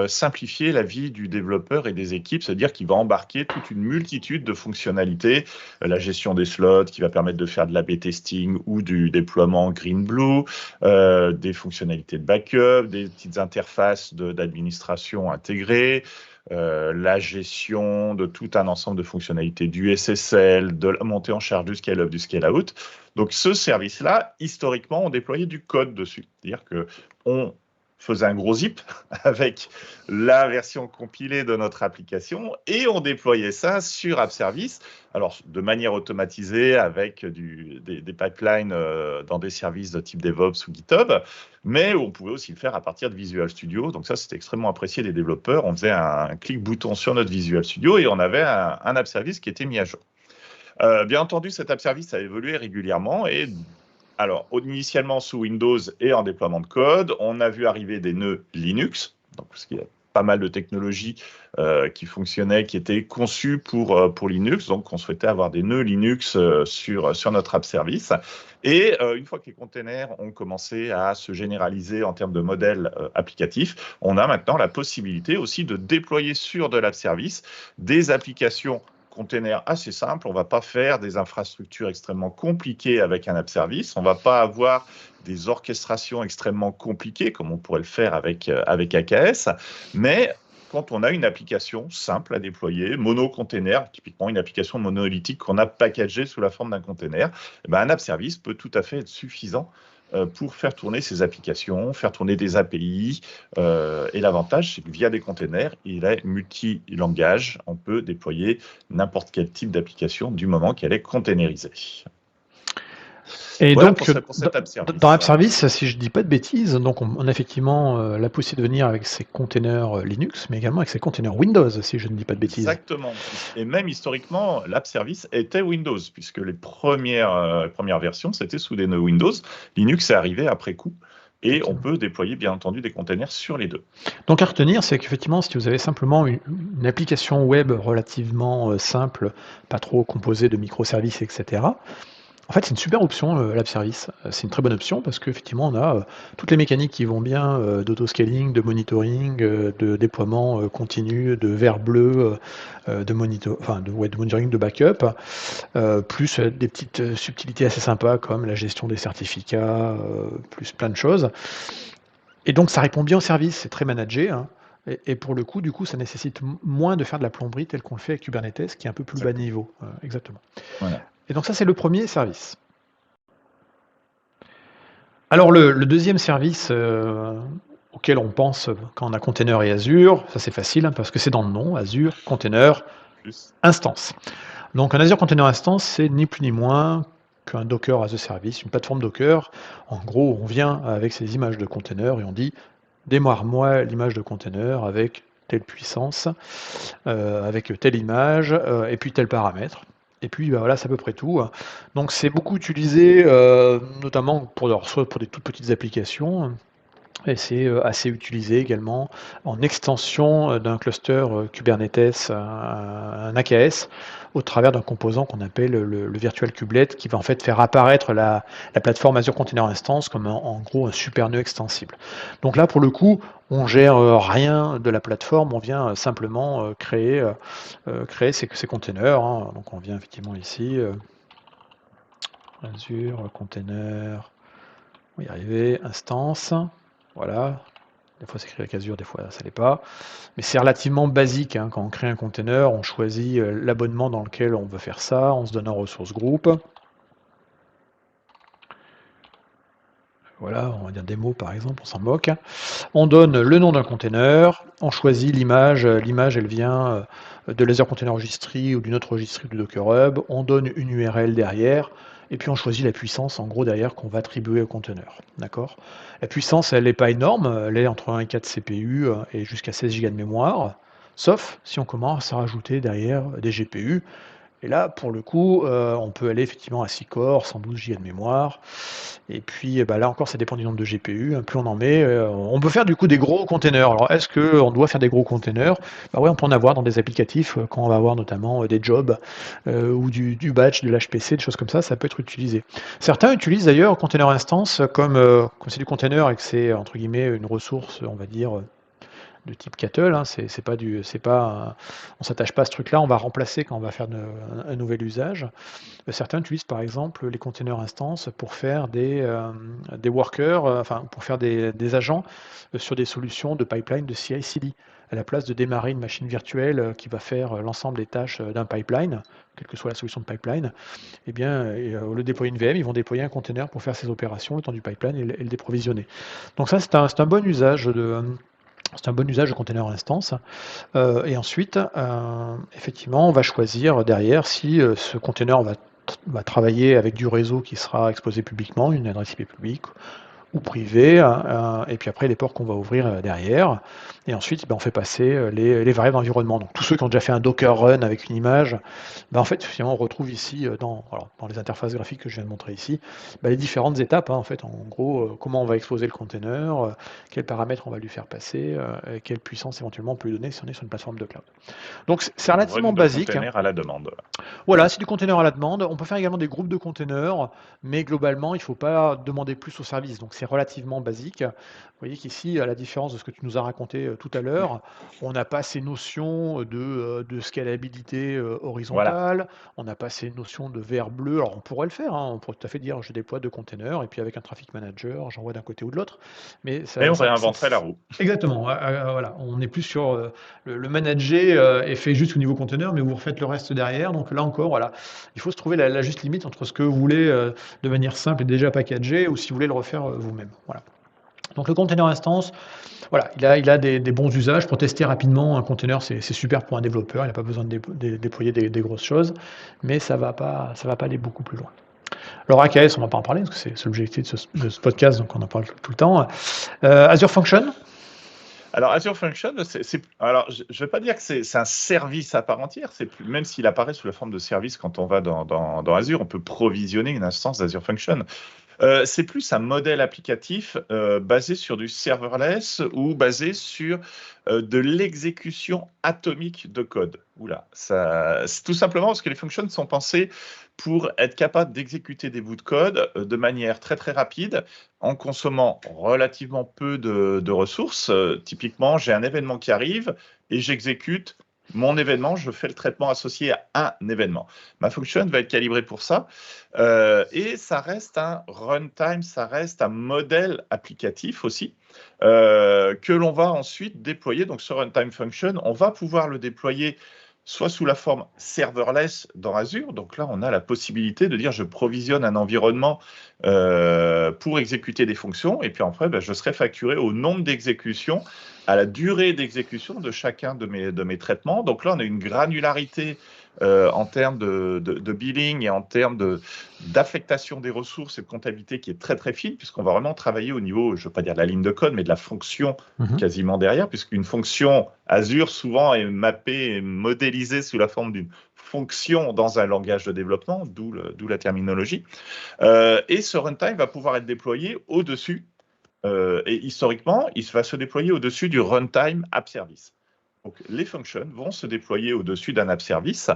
simplifier la vie du développeur et des équipes, c'est-à-dire qu'il va embarquer toute une multitude de fonctionnalités, la gestion des slots qui va permettre de faire de l'A/B testing ou du déploiement green-blue, des fonctionnalités de backup, des petites interfaces d'administration intégrées, la gestion de tout un ensemble de fonctionnalités du SSL, de la montée en charge du scale-up, du scale-out. Donc ce service-là, historiquement, on déployait du code dessus. C'est-à-dire qu'on faisait un gros zip avec la version compilée de notre application et on déployait ça sur App Service, alors de manière automatisée avec des pipelines dans des services de type DevOps ou GitHub, mais on pouvait aussi le faire à partir de Visual Studio. Donc ça, c'était extrêmement apprécié des développeurs. On faisait un clic-bouton sur notre Visual Studio et on avait un App Service qui était mis à jour. Bien entendu, cet App Service a évolué régulièrement et alors, initialement sous Windows et en déploiement de code, on a vu arriver des nœuds Linux, donc, parce qu'il y a pas mal de technologies qui fonctionnaient, qui étaient conçues pour Linux. Donc, on souhaitait avoir des nœuds Linux sur notre app service. Et une fois que les containers ont commencé à se généraliser en termes de modèles applicatifs, on a maintenant la possibilité aussi de déployer sur de l'app service des applications container assez simple. On ne va pas faire des infrastructures extrêmement compliquées avec un app service. On ne va pas avoir des orchestrations extrêmement compliquées comme on pourrait le faire avec AKS. Mais quand on a une application simple à déployer, mono-container, typiquement une application monolithique qu'on a packagée sous la forme d'un container, un app service peut tout à fait être suffisant pour faire tourner ces applications, faire tourner des API. Et l'avantage, c'est que via des containers, il est multi-langage. On peut déployer n'importe quel type d'application du moment qu'elle est containerisée. Et voilà donc, pour cet app service. dans App Service, si je ne dis pas de bêtises, donc on a effectivement la possibilité de venir avec ses containers Linux, mais également avec ses containers Windows, si je ne dis pas de bêtises. Exactement. Et même historiquement, l'App Service était Windows, puisque les premières versions, c'était sous des nœuds Windows. Linux est arrivé après coup. Et on peut déployer, bien entendu, des containers sur les deux. Donc à retenir, c'est qu'effectivement, si vous avez simplement une application web relativement simple, pas trop composée de microservices, etc., en fait, c'est une super option, l'App Service. C'est une très bonne option parce qu'effectivement, on a toutes les mécaniques qui vont bien, d'autoscaling, de monitoring, de déploiement continu, de vert bleu, de monitoring, de backup, plus des petites subtilités assez sympas comme la gestion des certificats, plus plein de choses. Et donc, ça répond bien au service, c'est très managé, hein. Et pour le coup, du coup, ça nécessite moins de faire de la plomberie tel qu'on le fait avec Kubernetes, qui est un peu plus bas niveau. Exactement. Voilà. Et donc ça, c'est le premier service. Alors le deuxième service auquel on pense quand on a Container et Azure, ça c'est facile hein, parce que c'est dans le nom, Azure, Container, Instance. Donc un Azure Container Instance, c'est ni plus ni moins qu'un Docker as a Service, une plateforme Docker. En gros, on vient avec ces images de container et on dit démarre-moi l'image de container avec telle puissance, avec telle image et puis tel paramètre. Et puis voilà, c'est à peu près tout. Donc c'est beaucoup utilisé, notamment pour des toutes petites applications. Et c'est assez utilisé également en extension d'un cluster Kubernetes, un AKS, au travers d'un composant qu'on appelle le Virtual Kubelet, qui va en fait faire apparaître la plateforme Azure Container Instance comme en gros un super nœud extensible. Donc là, pour le coup, on gère rien de la plateforme, on vient simplement créer ces containers. Hein. Donc on vient effectivement ici, Azure Container, on va y arriver, instance. Voilà, des fois c'est écrit avec Azure, des fois ça l'est pas. Mais c'est relativement basique, hein. Quand on crée un container, on choisit l'abonnement dans lequel on veut faire ça, on se donne un ressource groupe. Voilà, on va dire démo par exemple, on s'en moque. On donne le nom d'un container, on choisit l'image, l'image elle vient de l'Azure Container Registry ou d'une autre registry du Docker Hub, on donne une URL derrière, et puis on choisit la puissance, en gros, derrière, qu'on va attribuer au conteneur. D'accord? La puissance, elle n'est pas énorme, elle est entre 1 et 4 CPU et jusqu'à 16 Go de mémoire, sauf si on commence à rajouter derrière des GPU. Et là, pour le coup, on peut aller effectivement à 6 corps, 112 Go de mémoire. Et puis, bah, là encore, ça dépend du nombre de GPU. Plus on en met, on peut faire du coup des gros containers. Alors, est-ce qu'on doit faire des gros containers? Bah ouais, on peut en avoir dans des applicatifs quand on va avoir notamment des jobs ou du batch, de l'HPC, des choses comme ça peut être utilisé. Certains utilisent d'ailleurs container instance comme c'est du container et que c'est entre guillemets une ressource, on va dire, de type cattle, hein, on s'attache pas à ce truc-là, on va remplacer quand on va faire un nouvel usage. Certains utilisent par exemple les containers instances pour faire des workers, enfin pour faire des agents sur des solutions de pipeline de CI/CD. À la place de démarrer une machine virtuelle qui va faire l'ensemble des tâches d'un pipeline, quelle que soit la solution de pipeline, eh bien, au lieu de déployer une VM, ils vont déployer un container pour faire ces opérations le temps du pipeline et le déprovisionner. Donc ça, c'est un bon usage de container instance. Et ensuite, effectivement, on va choisir derrière si ce container va travailler avec du réseau qui sera exposé publiquement, une adresse IP publique ou privée, et puis après les ports qu'on va ouvrir derrière. Et ensuite, on fait passer les variables d'environnement. Donc tous ceux qui ont déjà fait un Docker run avec une image, en fait, finalement, on retrouve ici dans les interfaces graphiques que je viens de montrer ici, les différentes étapes. En fait, en gros, comment on va exposer le container, quels paramètres on va lui faire passer, et quelle puissance éventuellement on peut lui donner si on est sur une plateforme de cloud. Donc c'est relativement Run de basique. container à la demande. Voilà, c'est du container à la demande. On peut faire également des groupes de containers, mais globalement, il ne faut pas demander plus au service. Donc c'est relativement basique. Vous voyez qu'ici, à la différence de ce que tu nous as raconté tout à l'heure, on n'a pas ces notions de scalabilité Voilà. horizontale, on n'a pas ces notions de vert bleu. Alors on pourrait le faire, hein, on pourrait tout à fait dire je déploie 2 containers et puis avec un traffic manager, j'envoie d'un côté ou de l'autre. Mais Mais on réinventerait la roue. exactement, voilà, on est plus sur le manager est fait juste au niveau conteneur, mais vous refaites le reste derrière. Donc là encore, voilà, il faut se trouver la juste limite entre ce que vous voulez de manière simple et déjà packagé, ou si vous voulez le refaire vous-même. Voilà. Donc le container instance, voilà, il a des bons usages pour tester rapidement un container, c'est super pour un développeur, il n'a pas besoin de déployer des grosses choses, mais ça va pas aller beaucoup plus loin. Alors AKS, on va pas en parler parce que c'est l'objectif de ce podcast, donc on en parle tout le temps. Azure Function. Alors, Azure Function, alors, je ne vais pas dire que c'est un service à part entière, même s'il apparaît sous la forme de service quand on va dans Azure, on peut provisionner une instance d'Azure Function. C'est plus un modèle applicatif basé sur du serverless ou basé sur de l'exécution atomique de code. Oula, c'est tout simplement parce que les functions sont pensées pour être capables d'exécuter des bouts de code de manière très très rapide en consommant relativement peu de ressources. Typiquement, j'ai un événement qui arrive et j'exécute mon événement, je fais le traitement associé à un événement. Ma function va être calibrée pour ça. Et ça reste un runtime, ça reste un modèle applicatif aussi, que l'on va ensuite déployer. Donc, ce runtime function, on va pouvoir le déployer soit sous la forme serverless dans Azure. Donc là, on a la possibilité de dire je provisionne un environnement pour exécuter des fonctions. Et puis après, je serai facturé au nombre d'exécutions, à la durée d'exécution de chacun de mes traitements. Donc là, on a une granularité en termes de billing et en termes d'affectation des ressources et de comptabilité qui est très très fine, puisqu'on va vraiment travailler au niveau, je ne veux pas dire de la ligne de code, mais de la fonction quasiment derrière, puisqu'une fonction Azure souvent est mappée et modélisée sous la forme d'une fonction dans un langage de développement, d'où la terminologie. Et ce runtime va pouvoir être déployé au-dessus, et historiquement, il va se déployer au-dessus du runtime app service. Donc, les functions vont se déployer au-dessus d'un app service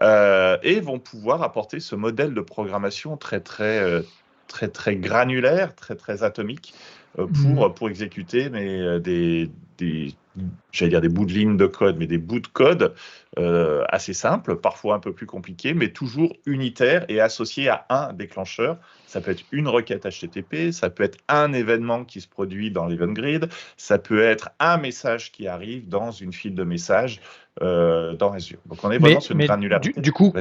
et vont pouvoir apporter ce modèle de programmation très, très, très, très granulaire, très, très atomique pour exécuter j'allais dire des bouts de ligne de code, mais des bouts de code assez simples, parfois un peu plus compliqués, mais toujours unitaires et associés à un déclencheur. Ça peut être une requête HTTP, ça peut être un événement qui se produit dans l'event grid, ça peut être un message qui arrive dans une file de messages dans Azure. Donc, on est vraiment sur une granularité. Du coup,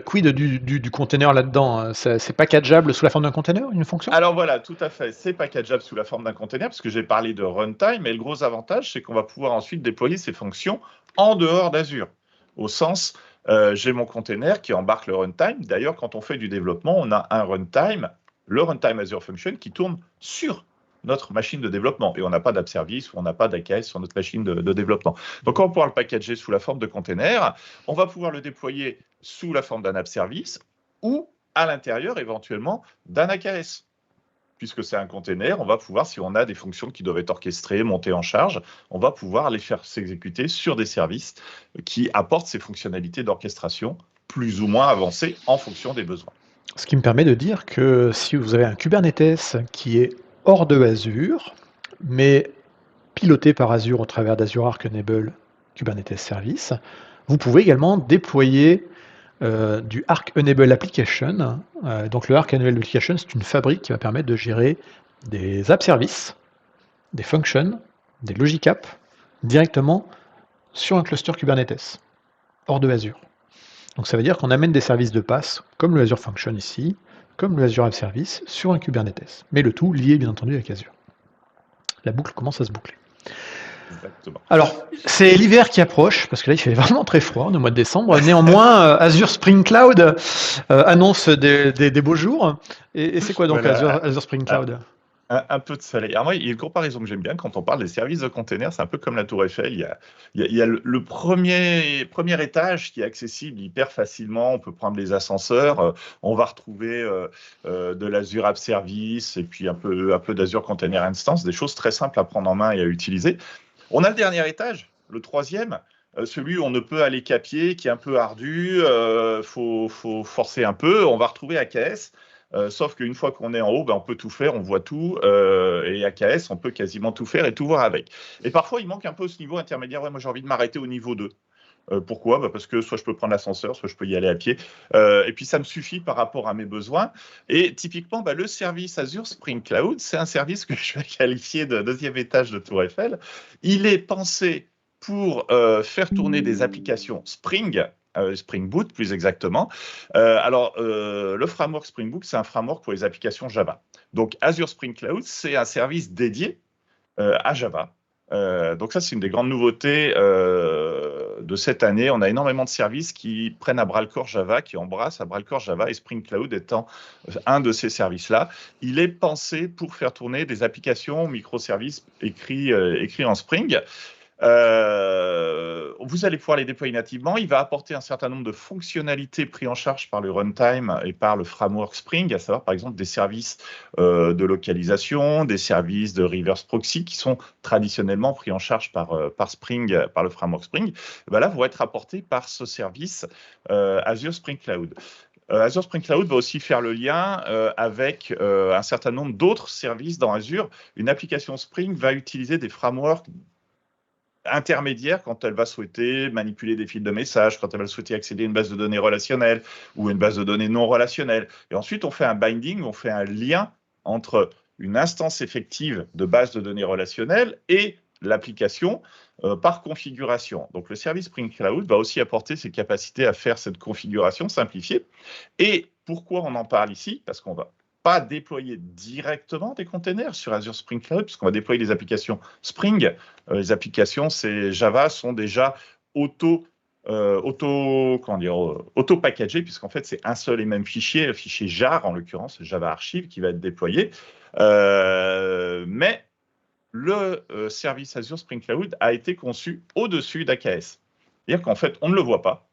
quid du container là-dedans? C'est packageable sous la forme d'un container, une fonction? Alors voilà, tout à fait. C'est packageable sous la forme d'un container, parce que j'ai parlé de runtime, et le gros avantage, c'est qu'on va pouvoir ensuite déployer ces fonctions en dehors d'Azure, au sens j'ai mon container qui embarque le runtime. D'ailleurs, quand on fait du développement, on a un runtime, le runtime Azure Function, qui tourne sur notre machine de développement. Et on n'a pas d'app service ou on n'a pas d'AKS sur notre machine de développement. Donc, on va pouvoir le packager sous la forme de container. On va pouvoir le déployer sous la forme d'un app service ou à l'intérieur, éventuellement, d'un AKS. Puisque c'est un container, on va pouvoir, si on a des fonctions qui doivent être orchestrées, montées en charge, on va pouvoir les faire s'exécuter sur des services qui apportent ces fonctionnalités d'orchestration plus ou moins avancées en fonction des besoins. Ce qui me permet de dire que si vous avez un Kubernetes qui est hors de Azure, mais piloté par Azure au travers d'Azure Arc Enable Kubernetes Service, vous pouvez également déployer du Arc Enable Application. Donc le Arc Enable Application, c'est une fabrique qui va permettre de gérer des app services, des functions, des logic apps directement sur un cluster Kubernetes, hors de Azure. Donc ça veut dire qu'on amène des services de passe, comme le Azure Function ici, comme le Azure App Service, sur un Kubernetes. Mais le tout lié bien entendu avec Azure. La boucle commence à se boucler. Exactement. Alors, c'est l'hiver qui approche, parce que là, il fait vraiment très froid, on est au mois de décembre. Néanmoins, Azure Spring Cloud annonce des beaux jours. Et c'est quoi donc Voilà. Azure Spring Cloud? Un peu de soleil. Alors moi, il y a une comparaison que j'aime bien quand on parle des services de containers, c'est un peu comme la Tour Eiffel. Il y a le premier étage qui est accessible hyper facilement. On peut prendre les ascenseurs. On va retrouver de l'Azure App Service et puis un peu d'Azure Container Instance, des choses très simples à prendre en main et à utiliser. On a le dernier étage, le troisième, celui où on ne peut aller qu'à pied, qui est un peu ardu. Faut forcer un peu. On va retrouver AKS. Sauf qu'une fois qu'on est en haut, ben, on peut tout faire, on voit tout, et AKS, on peut quasiment tout faire et tout voir avec. Et parfois, il manque un peu ce niveau intermédiaire. Ouais, moi, j'ai envie de m'arrêter au niveau 2. Pourquoi? Parce que soit je peux prendre l'ascenseur, soit je peux y aller à pied. Et puis, ça me suffit par rapport à mes besoins. Et typiquement, le service Azure Spring Cloud, c'est un service que je vais qualifier de deuxième étage de Tour Eiffel. Il est pensé pour faire tourner des applications Spring, Spring Boot plus exactement. Le framework Spring Boot, c'est un framework pour les applications Java. Donc Azure Spring Cloud, c'est un service dédié à Java. Donc ça, c'est une des grandes nouveautés de cette année. On a énormément de services qui prennent à bras-le-corps Java, qui embrassent à bras-le-corps Java, et Spring Cloud étant un de ces services-là. Il est pensé pour faire tourner des applications microservices écrits en Spring. Vous allez pouvoir les déployer nativement. Il va apporter un certain nombre de fonctionnalités prises en charge par le runtime et par le framework Spring, à savoir par exemple des services de localisation, des services de reverse proxy qui sont traditionnellement pris en charge par Spring, par le framework Spring. Et là, vont être apportés par ce service Azure Spring Cloud. Azure Spring Cloud va aussi faire le lien avec un certain nombre d'autres services dans Azure. Une application Spring va utiliser des frameworks intermédiaire quand elle va souhaiter manipuler des fils de messages, quand elle va souhaiter accéder à une base de données relationnelle ou à une base de données non relationnelle. Et ensuite, on fait un binding, on fait un lien entre une instance effective de base de données relationnelle et l'application par configuration. Donc, le service Spring Cloud va aussi apporter ses capacités à faire cette configuration simplifiée. Et pourquoi on en parle ici? Parce qu'on va pas déployer directement des containers sur Azure Spring Cloud, puisqu'on va déployer des applications Spring. Les applications, c'est Java, sont déjà auto-packagées, puisqu'en fait, c'est un seul et même fichier, le fichier jar, en l'occurrence, Java Archive, qui va être déployé. Mais le service Azure Spring Cloud a été conçu au-dessus d'AKS. C'est-à-dire qu'en fait, on ne le voit pas.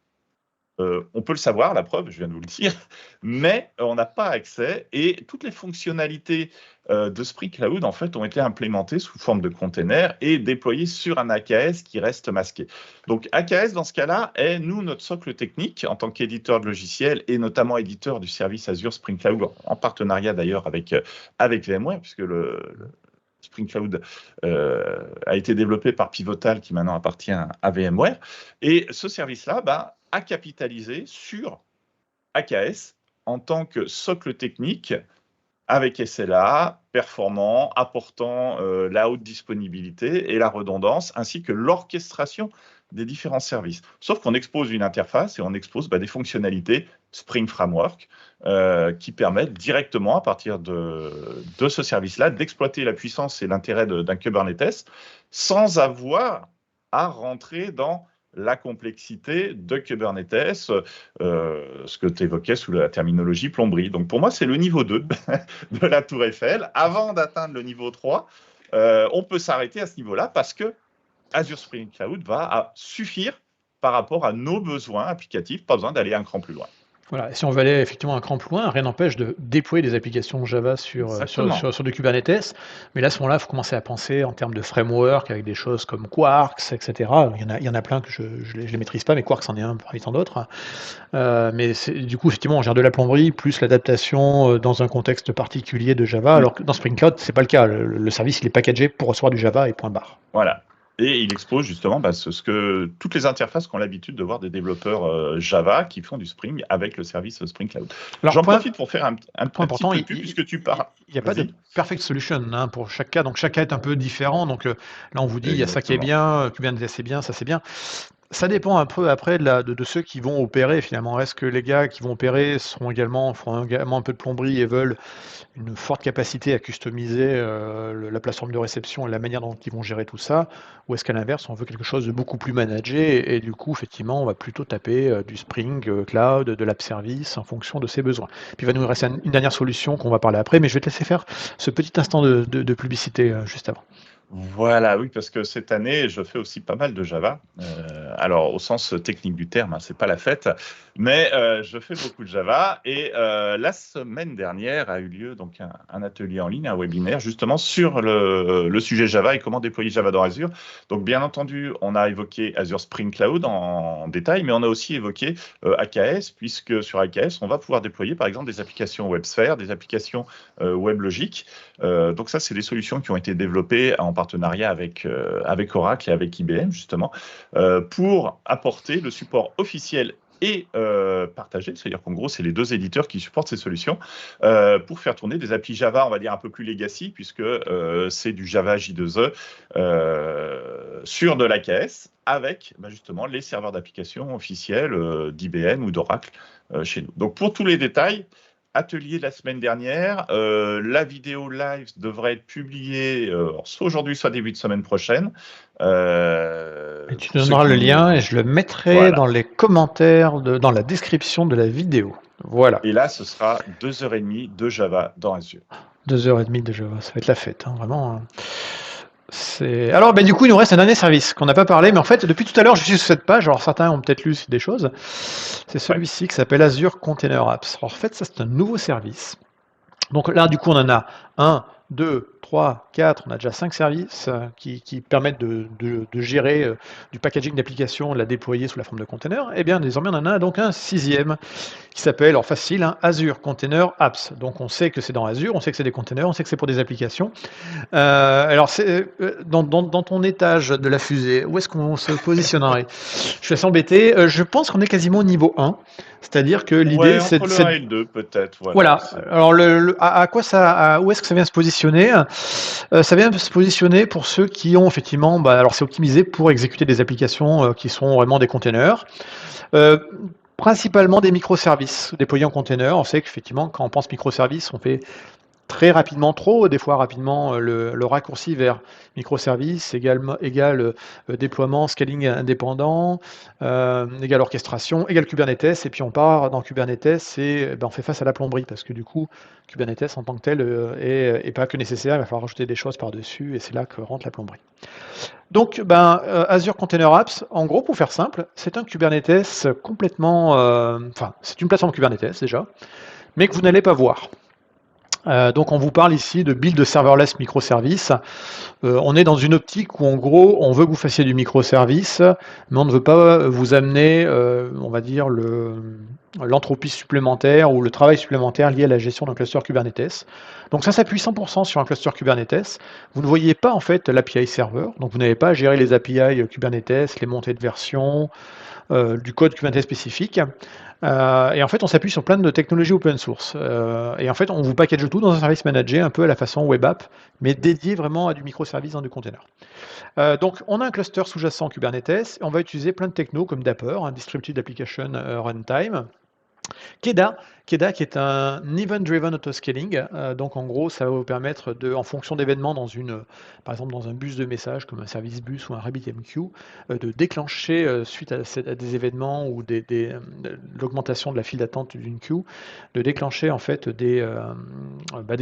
On peut le savoir, la preuve, je viens de vous le dire, mais on n'a pas accès et toutes les fonctionnalités de Spring Cloud, en fait, ont été implémentées sous forme de containers et déployées sur un AKS qui reste masqué. Donc, AKS, dans ce cas-là, est, nous, notre socle technique en tant qu'éditeur de logiciels et notamment éditeur du service Azure Spring Cloud, en partenariat d'ailleurs avec VMware, puisque le Spring Cloud a été développé par Pivotal, qui maintenant appartient à VMware. Et ce service-là, a capitalisé sur AKS en tant que socle technique avec SLA, performant, apportant la haute disponibilité et la redondance, ainsi que l'orchestration des différents services. Sauf qu'on expose une interface et on expose des fonctionnalités Spring Framework qui permettent directement, à partir de ce service-là, d'exploiter la puissance et l'intérêt d'un Kubernetes sans avoir à rentrer dans la complexité de Kubernetes, ce que tu évoquais sous la terminologie plomberie. Donc pour moi, c'est le niveau 2 de la Tour Eiffel. Avant d'atteindre le niveau 3, on peut s'arrêter à ce niveau-là parce que Azure Spring Cloud va suffire par rapport à nos besoins applicatifs, pas besoin d'aller un cran plus loin. Voilà, si on veut aller effectivement un cran plus loin, rien n'empêche de déployer des applications Java sur du Kubernetes. Mais là, à ce moment-là, il faut commencer à penser en termes de framework avec des choses comme Quarks, etc. Il y en a plein que je les maîtrise pas, mais Quarks en est un parmi tant d'autres. Mais du coup, effectivement, on gère de la plomberie plus l'adaptation dans un contexte particulier de Java, alors que dans Spring Cloud, c'est pas le cas. Le service, il est packagé pour recevoir du Java et point barre. Voilà. Et il expose justement ce que toutes les interfaces qu'ont l'habitude de voir des développeurs Java qui font du Spring avec le service Spring Cloud. J'en profite pour faire un point important, petit peu plus, puisque tu parles. Il n'y a pas de perfect solution pour chaque cas. Donc chaque cas est un peu différent. Donc là, on vous dit, il y a ça qui est bien, Kubernetes c'est bien, ça c'est bien. Ça dépend un peu après de ceux qui vont opérer finalement. Est-ce que les gars qui vont opérer feront également un peu de plomberie et veulent une forte capacité à customiser la plateforme de réception et la manière dont ils vont gérer tout ça, ou est-ce qu'à l'inverse, on veut quelque chose de beaucoup plus managé et du coup, effectivement, on va plutôt taper du Spring Cloud, de l'App Service en fonction de ses besoins. Puis il va nous rester une dernière solution qu'on va parler après, mais je vais te laisser faire ce petit instant de publicité juste avant. Voilà, oui, parce que cette année, je fais aussi pas mal de Java. Alors, au sens technique du terme, c'est pas la fête, mais je fais beaucoup de Java. Et la semaine dernière a eu lieu donc un atelier en ligne, un webinaire, justement sur le sujet Java et comment déployer Java dans Azure. Donc, bien entendu, on a évoqué Azure Spring Cloud en détail, mais on a aussi évoqué AKS, puisque sur AKS, on va pouvoir déployer, par exemple, des applications WebSphere, des applications WebLogic. Donc ça, c'est des solutions qui ont été développées en partenariat avec Oracle et avec IBM, justement, pour apporter le support officiel et partagé, c'est-à-dire qu'en gros, c'est les deux éditeurs qui supportent ces solutions pour faire tourner des applis Java, on va dire un peu plus legacy, puisque c'est du Java J2E sur de l'AKS, avec justement les serveurs d'application officiels d'IBM ou d'Oracle chez nous. Donc pour tous les détails, atelier de la semaine dernière. La vidéo live devrait être publiée soit aujourd'hui, soit début de semaine prochaine. Et tu donneras le lien et je le mettrai dans les commentaires, dans la description de la vidéo. Voilà. Et là, ce sera 2h30 de Java dans Azure. 2h30 de Java, ça va être la fête, vraiment. Alors, du coup, il nous reste un dernier service qu'on n'a pas parlé, mais en fait, depuis tout à l'heure, je suis sur cette page, alors certains ont peut-être lu des choses. C'est celui-ci qui s'appelle Azure Container Apps. Alors, en fait, ça, c'est un nouveau service. Donc là, du coup, on en a 1, 2, 3, 4, on a déjà 5 services qui permettent de gérer du packaging d'applications, de la déployer sous la forme de container. Et bien, désormais, on en a donc un 6e qui s'appelle, alors facile, Azure Container Apps. Donc on sait que c'est dans Azure, on sait que c'est des containers, on sait que c'est pour des applications. Alors, dans ton étage de la fusée, où est-ce qu'on se positionnerait? Je suis assez embêté. Je pense qu'on est quasiment au niveau 1. C'est-à-dire que l'idée, c'est entre le 1 et le 2, peut-être. Voilà. Alors, à quoi où est-ce que ça vient se positionner? Ça vient se positionner pour ceux qui ont effectivement, alors c'est optimisé pour exécuter des applications qui sont vraiment des containers. Principalement des microservices déployés en container. On sait qu'effectivement, quand on pense microservices, on fait très rapidement, des fois rapidement, le raccourci vers microservices égale déploiement, scaling indépendant, égale orchestration, égale Kubernetes, et puis on part dans Kubernetes et on fait face à la plomberie, parce que du coup, Kubernetes en tant que tel est pas que nécessaire, il va falloir rajouter des choses par-dessus, et c'est là que rentre la plomberie. Donc, Azure Container Apps, en gros, pour faire simple, c'est un Kubernetes complètement... c'est une plateforme Kubernetes déjà, mais que vous n'allez pas voir. Donc on vous parle ici de build de serverless microservice. On est dans une optique où en gros on veut que vous fassiez du microservice, mais on ne veut pas vous amener, on va dire, l'entropie supplémentaire ou le travail supplémentaire lié à la gestion d'un cluster Kubernetes. Donc ça s'appuie 100% sur un cluster Kubernetes. Vous ne voyez pas en fait l'API serveur, donc vous n'avez pas à gérer les API Kubernetes, les montées de version, du code Kubernetes spécifique. Et en fait, on s'appuie sur plein de technologies open source. Et en fait, on vous package tout dans un service managé, un peu à la façon web app, mais dédié vraiment à du microservice dans du container. Donc, on a un cluster sous-jacent Kubernetes, et on va utiliser plein de technos comme Dapper, Distributed Application Runtime, Keda, Keda qui est un event-driven autoscaling. Donc en gros, ça va vous permettre de, en fonction d'événements par exemple dans un bus de message comme un service bus ou un RabbitMQ, de déclencher suite à des événements ou de l'augmentation de la file d'attente d'une queue, de déclencher en fait des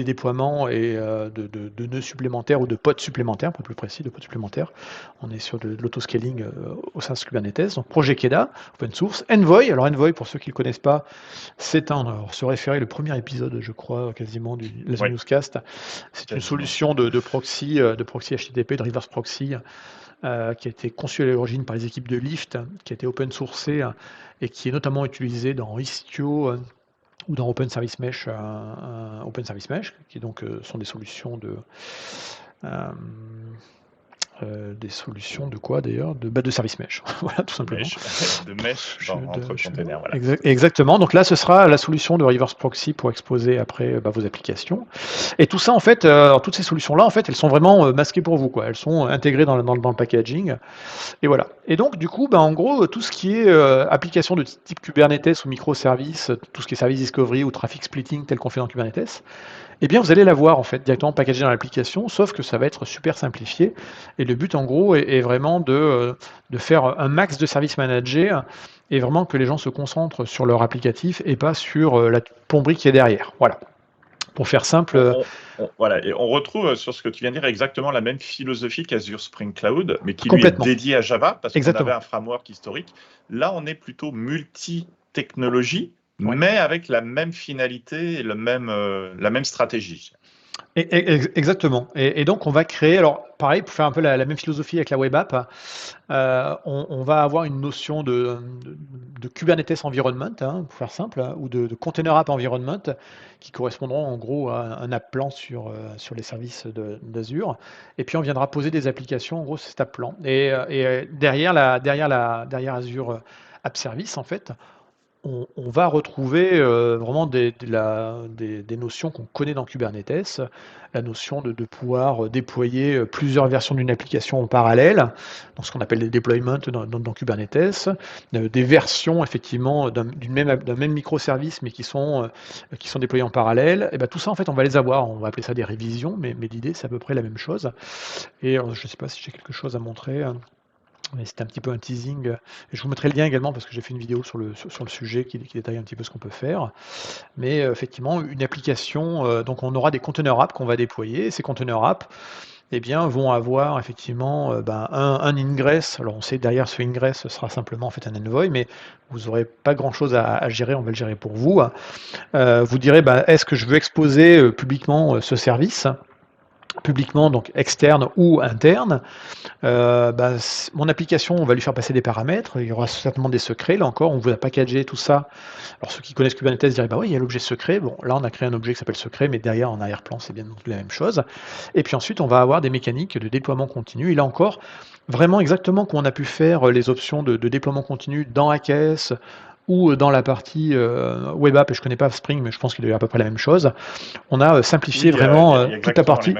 déploiements et de nœuds supplémentaires ou de pods supplémentaires, pour être plus précis, de pods supplémentaires. On est sur de l'autoscaling au sein de Kubernetes. Donc projet Keda, open source. Envoy, alors Envoy pour ceux qui ne le connaissent pas, alors, se référer le premier épisode, je crois, quasiment du Oui, Newscast. C'est une quasiment. solution de proxy HTTP, de reverse proxy, qui a été conçue à l'origine par les équipes de Lyft, qui a été open sourcée et qui est notamment utilisée dans Istio ou dans Open Service Mesh, qui donc sont des solutions des solutions de quoi d'ailleurs de service mesh, voilà tout simplement. De mesh entre containers. Voilà. Exactement. Donc là, ce sera la solution de reverse proxy pour exposer après vos applications. Et tout ça, en fait, toutes ces solutions-là, en fait, elles sont vraiment masquées pour vous, quoi. Elles sont intégrées dans le packaging. Et voilà. Et donc, du coup, en gros, tout ce qui est application de type Kubernetes ou microservices, tout ce qui est service discovery ou traffic splitting tel qu'on fait dans Kubernetes, eh bien, vous allez l'avoir en fait directement packagé dans l'application, sauf que ça va être super simplifié. Et le but, en gros, est vraiment de faire un max de services managés et vraiment que les gens se concentrent sur leur applicatif et pas sur la plomberie qui est derrière. Voilà. Pour faire simple. Voilà, et on retrouve sur ce que tu viens de dire exactement la même philosophie qu'Azure Spring Cloud, mais qui lui est dédié à Java, parce qu'on avait un framework historique. Là, on est plutôt multi-technologie, mais avec la même finalité et la même stratégie. Exactement. Et donc, on va créer, alors pareil, pour faire un peu la même philosophie avec la web app, on va avoir une notion de Kubernetes environment, pour faire simple, ou de container app environment, qui correspondront en gros à un app plan sur les services d'Azure. Et puis, on viendra poser des applications, en gros, c'est cet app plan. Et derrière Azure App Service, en fait, on va retrouver vraiment des notions qu'on connaît dans Kubernetes, la notion de pouvoir déployer plusieurs versions d'une application en parallèle, dans ce qu'on appelle les deployments dans Kubernetes, des versions effectivement d'un même microservice mais qui sont déployés en parallèle. Et tout ça en fait on va les avoir, on va appeler ça des révisions, mais l'idée c'est à peu près la même chose. Et je ne sais pas si j'ai quelque chose à montrer. Mais c'était un petit peu un teasing. Je vous mettrai le lien également parce que j'ai fait une vidéo sur le sujet qui détaille un petit peu ce qu'on peut faire. Mais effectivement, une application, donc on aura des container apps qu'on va déployer. Ces container apps vont avoir effectivement un ingress. Alors on sait derrière ce ingress, ce sera simplement en fait un envoy, mais vous n'aurez pas grand-chose à gérer, on va le gérer pour vous. Vous direz, est-ce que je veux exposer publiquement ce service publiquement, donc externe ou interne. Mon application, on va lui faire passer des paramètres, il y aura certainement des secrets, là encore, on va packager tout ça. Alors ceux qui connaissent Kubernetes diraient, oui, il y a l'objet secret, bon, là on a créé un objet qui s'appelle secret, mais derrière en arrière-plan, c'est bien la même chose. Et puis ensuite, on va avoir des mécaniques de déploiement continu, et là encore, vraiment exactement comme on a pu faire les options de déploiement continu dans AKS, ou dans la partie web app, et je ne connais pas Spring, mais je pense qu'il doit y avoir à peu près la même chose, on a simplifié vraiment toute la partie.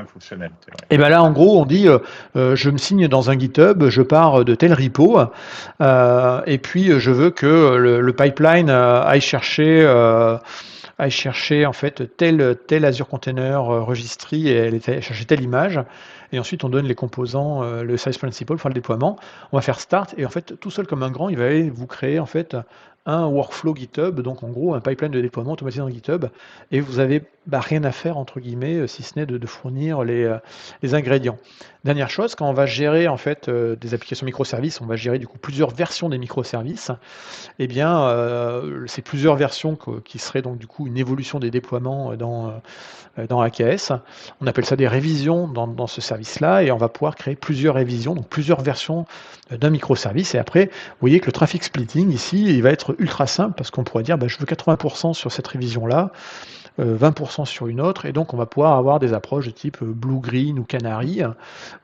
Et là, en gros, on dit, je me signe dans un GitHub, je pars de tel repo, et puis je veux que le pipeline aille chercher en fait tel Azure Container registry et elle aille chercher telle image. Et ensuite, on donne les composants, le size principal pour faire le déploiement. On va faire start et en fait, tout seul comme un grand, il va aller vous créer en fait un workflow GitHub, donc en gros un pipeline de déploiement automatisé dans GitHub, et vous avez rien à faire entre guillemets, si ce n'est de fournir les ingrédients. Dernière chose, quand on va gérer en fait des applications microservices, on va gérer du coup plusieurs versions des microservices. Eh bien, ces plusieurs versions qui seraient donc du coup une évolution des déploiements dans AKS. On appelle ça des révisions dans ce service-là, et on va pouvoir créer plusieurs révisions, donc plusieurs versions d'un microservice. Et après, vous voyez que le traffic splitting ici, il va être ultra simple parce qu'on pourrait dire, je veux 80% sur cette révision-là, 20% sur une autre, et donc on va pouvoir avoir des approches de type Blue, Green ou Canary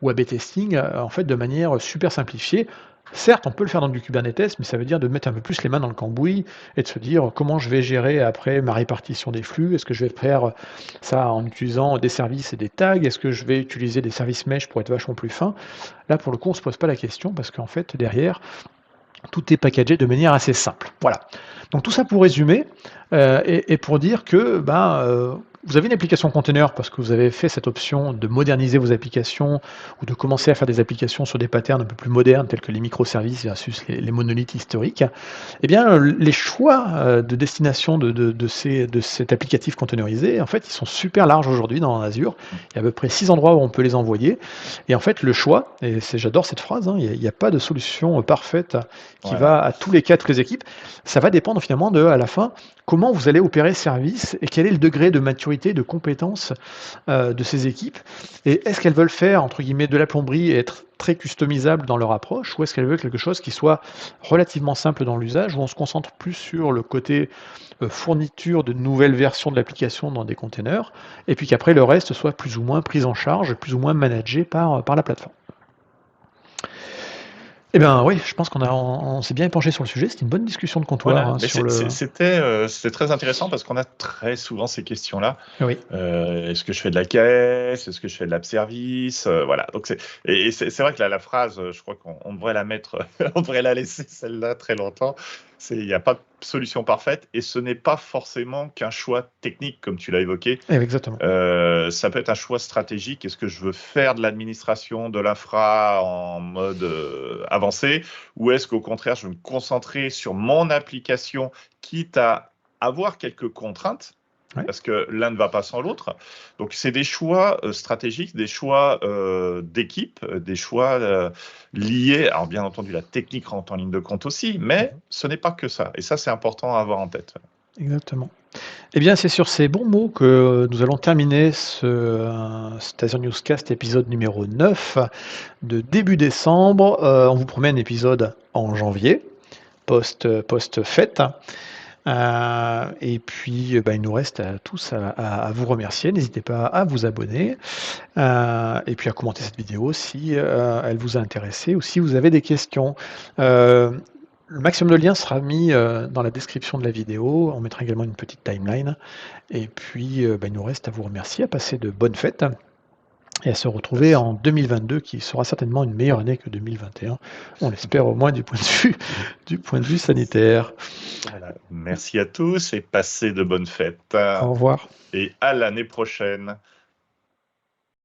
ou A/B testing en fait de manière super simplifiée. Certes, on peut le faire dans du Kubernetes, mais ça veut dire de mettre un peu plus les mains dans le cambouis et de se dire comment je vais gérer après ma répartition des flux. Est-ce que je vais faire ça en utilisant des services et des tags? Est-ce que je vais utiliser des services mesh pour être vachement plus fin? Là, pour le coup, on ne se pose pas la question parce qu'en fait, derrière, tout est packagé de manière assez simple. Voilà. Donc tout ça pour résumer et pour dire que vous avez une application container parce que vous avez fait cette option de moderniser vos applications ou de commencer à faire des applications sur des patterns un peu plus modernes tels que les microservices versus les monolithes historiques. Eh bien, les choix de destination de cet applicatif containerisé, en fait, ils sont super larges aujourd'hui dans Azure. Il y a à peu près 6 endroits où on peut les envoyer. Et en fait, le choix, et j'adore cette phrase, hein, il n'y a pas de solution parfaite qui Voilà. va à tous les cas, toutes les équipes. Ça va dépendre finalement à la fin, comment vous allez opérer ce service et quel est le degré de maturité, de compétence de ces équipes. Et est-ce qu'elles veulent faire, entre guillemets, de la plomberie et être très customisable dans leur approche, ou est-ce qu'elles veulent quelque chose qui soit relativement simple dans l'usage, où on se concentre plus sur le côté fourniture de nouvelles versions de l'application dans des containers, et puis qu'après le reste soit plus ou moins pris en charge, plus ou moins managé par la plateforme. Eh bien oui, je pense on s'est bien penché sur le sujet, c'était une bonne discussion de comptoir Voilà, mais sur le... c'était très intéressant parce qu'on a très souvent ces questions-là. Oui. Est-ce que je fais de la caisse? Est-ce que je fais de l'app service? Voilà. Donc c'est vrai que la phrase, je crois qu'on devrait la mettre, on devrait la laisser celle-là très longtemps. Il n'y a pas de solution parfaite et ce n'est pas forcément qu'un choix technique comme tu l'as évoqué. Exactement. Ça peut être un choix stratégique. Est-ce que je veux faire de l'administration, de l'infra en mode avancé, ou est-ce qu'au contraire, je veux me concentrer sur mon application, quitte à avoir quelques contraintes, parce que l'un ne va pas sans l'autre. Donc, c'est des choix stratégiques, des choix d'équipe, des choix liés, alors bien entendu, la technique rentre en ligne de compte aussi, mais ce n'est pas que ça. Et ça, c'est important à avoir en tête. Exactement. Eh bien, c'est sur ces bons mots que nous allons terminer cet Azure Newscast épisode numéro 9 de début décembre. On vous promet un épisode en janvier, post-fête. Et puis, il nous reste à tous à vous remercier. N'hésitez pas à vous abonner et puis à commenter cette vidéo si elle vous a intéressé ou si vous avez des questions. Le maximum de liens sera mis dans la description de la vidéo. On mettra également une petite timeline. Et puis, il nous reste à vous remercier, à passer de bonnes fêtes et à se retrouver en 2022, qui sera certainement une meilleure année que 2021. On l'espère au moins du point de vue sanitaire. Voilà. Merci à tous et passez de bonnes fêtes. Au revoir. Et à l'année prochaine.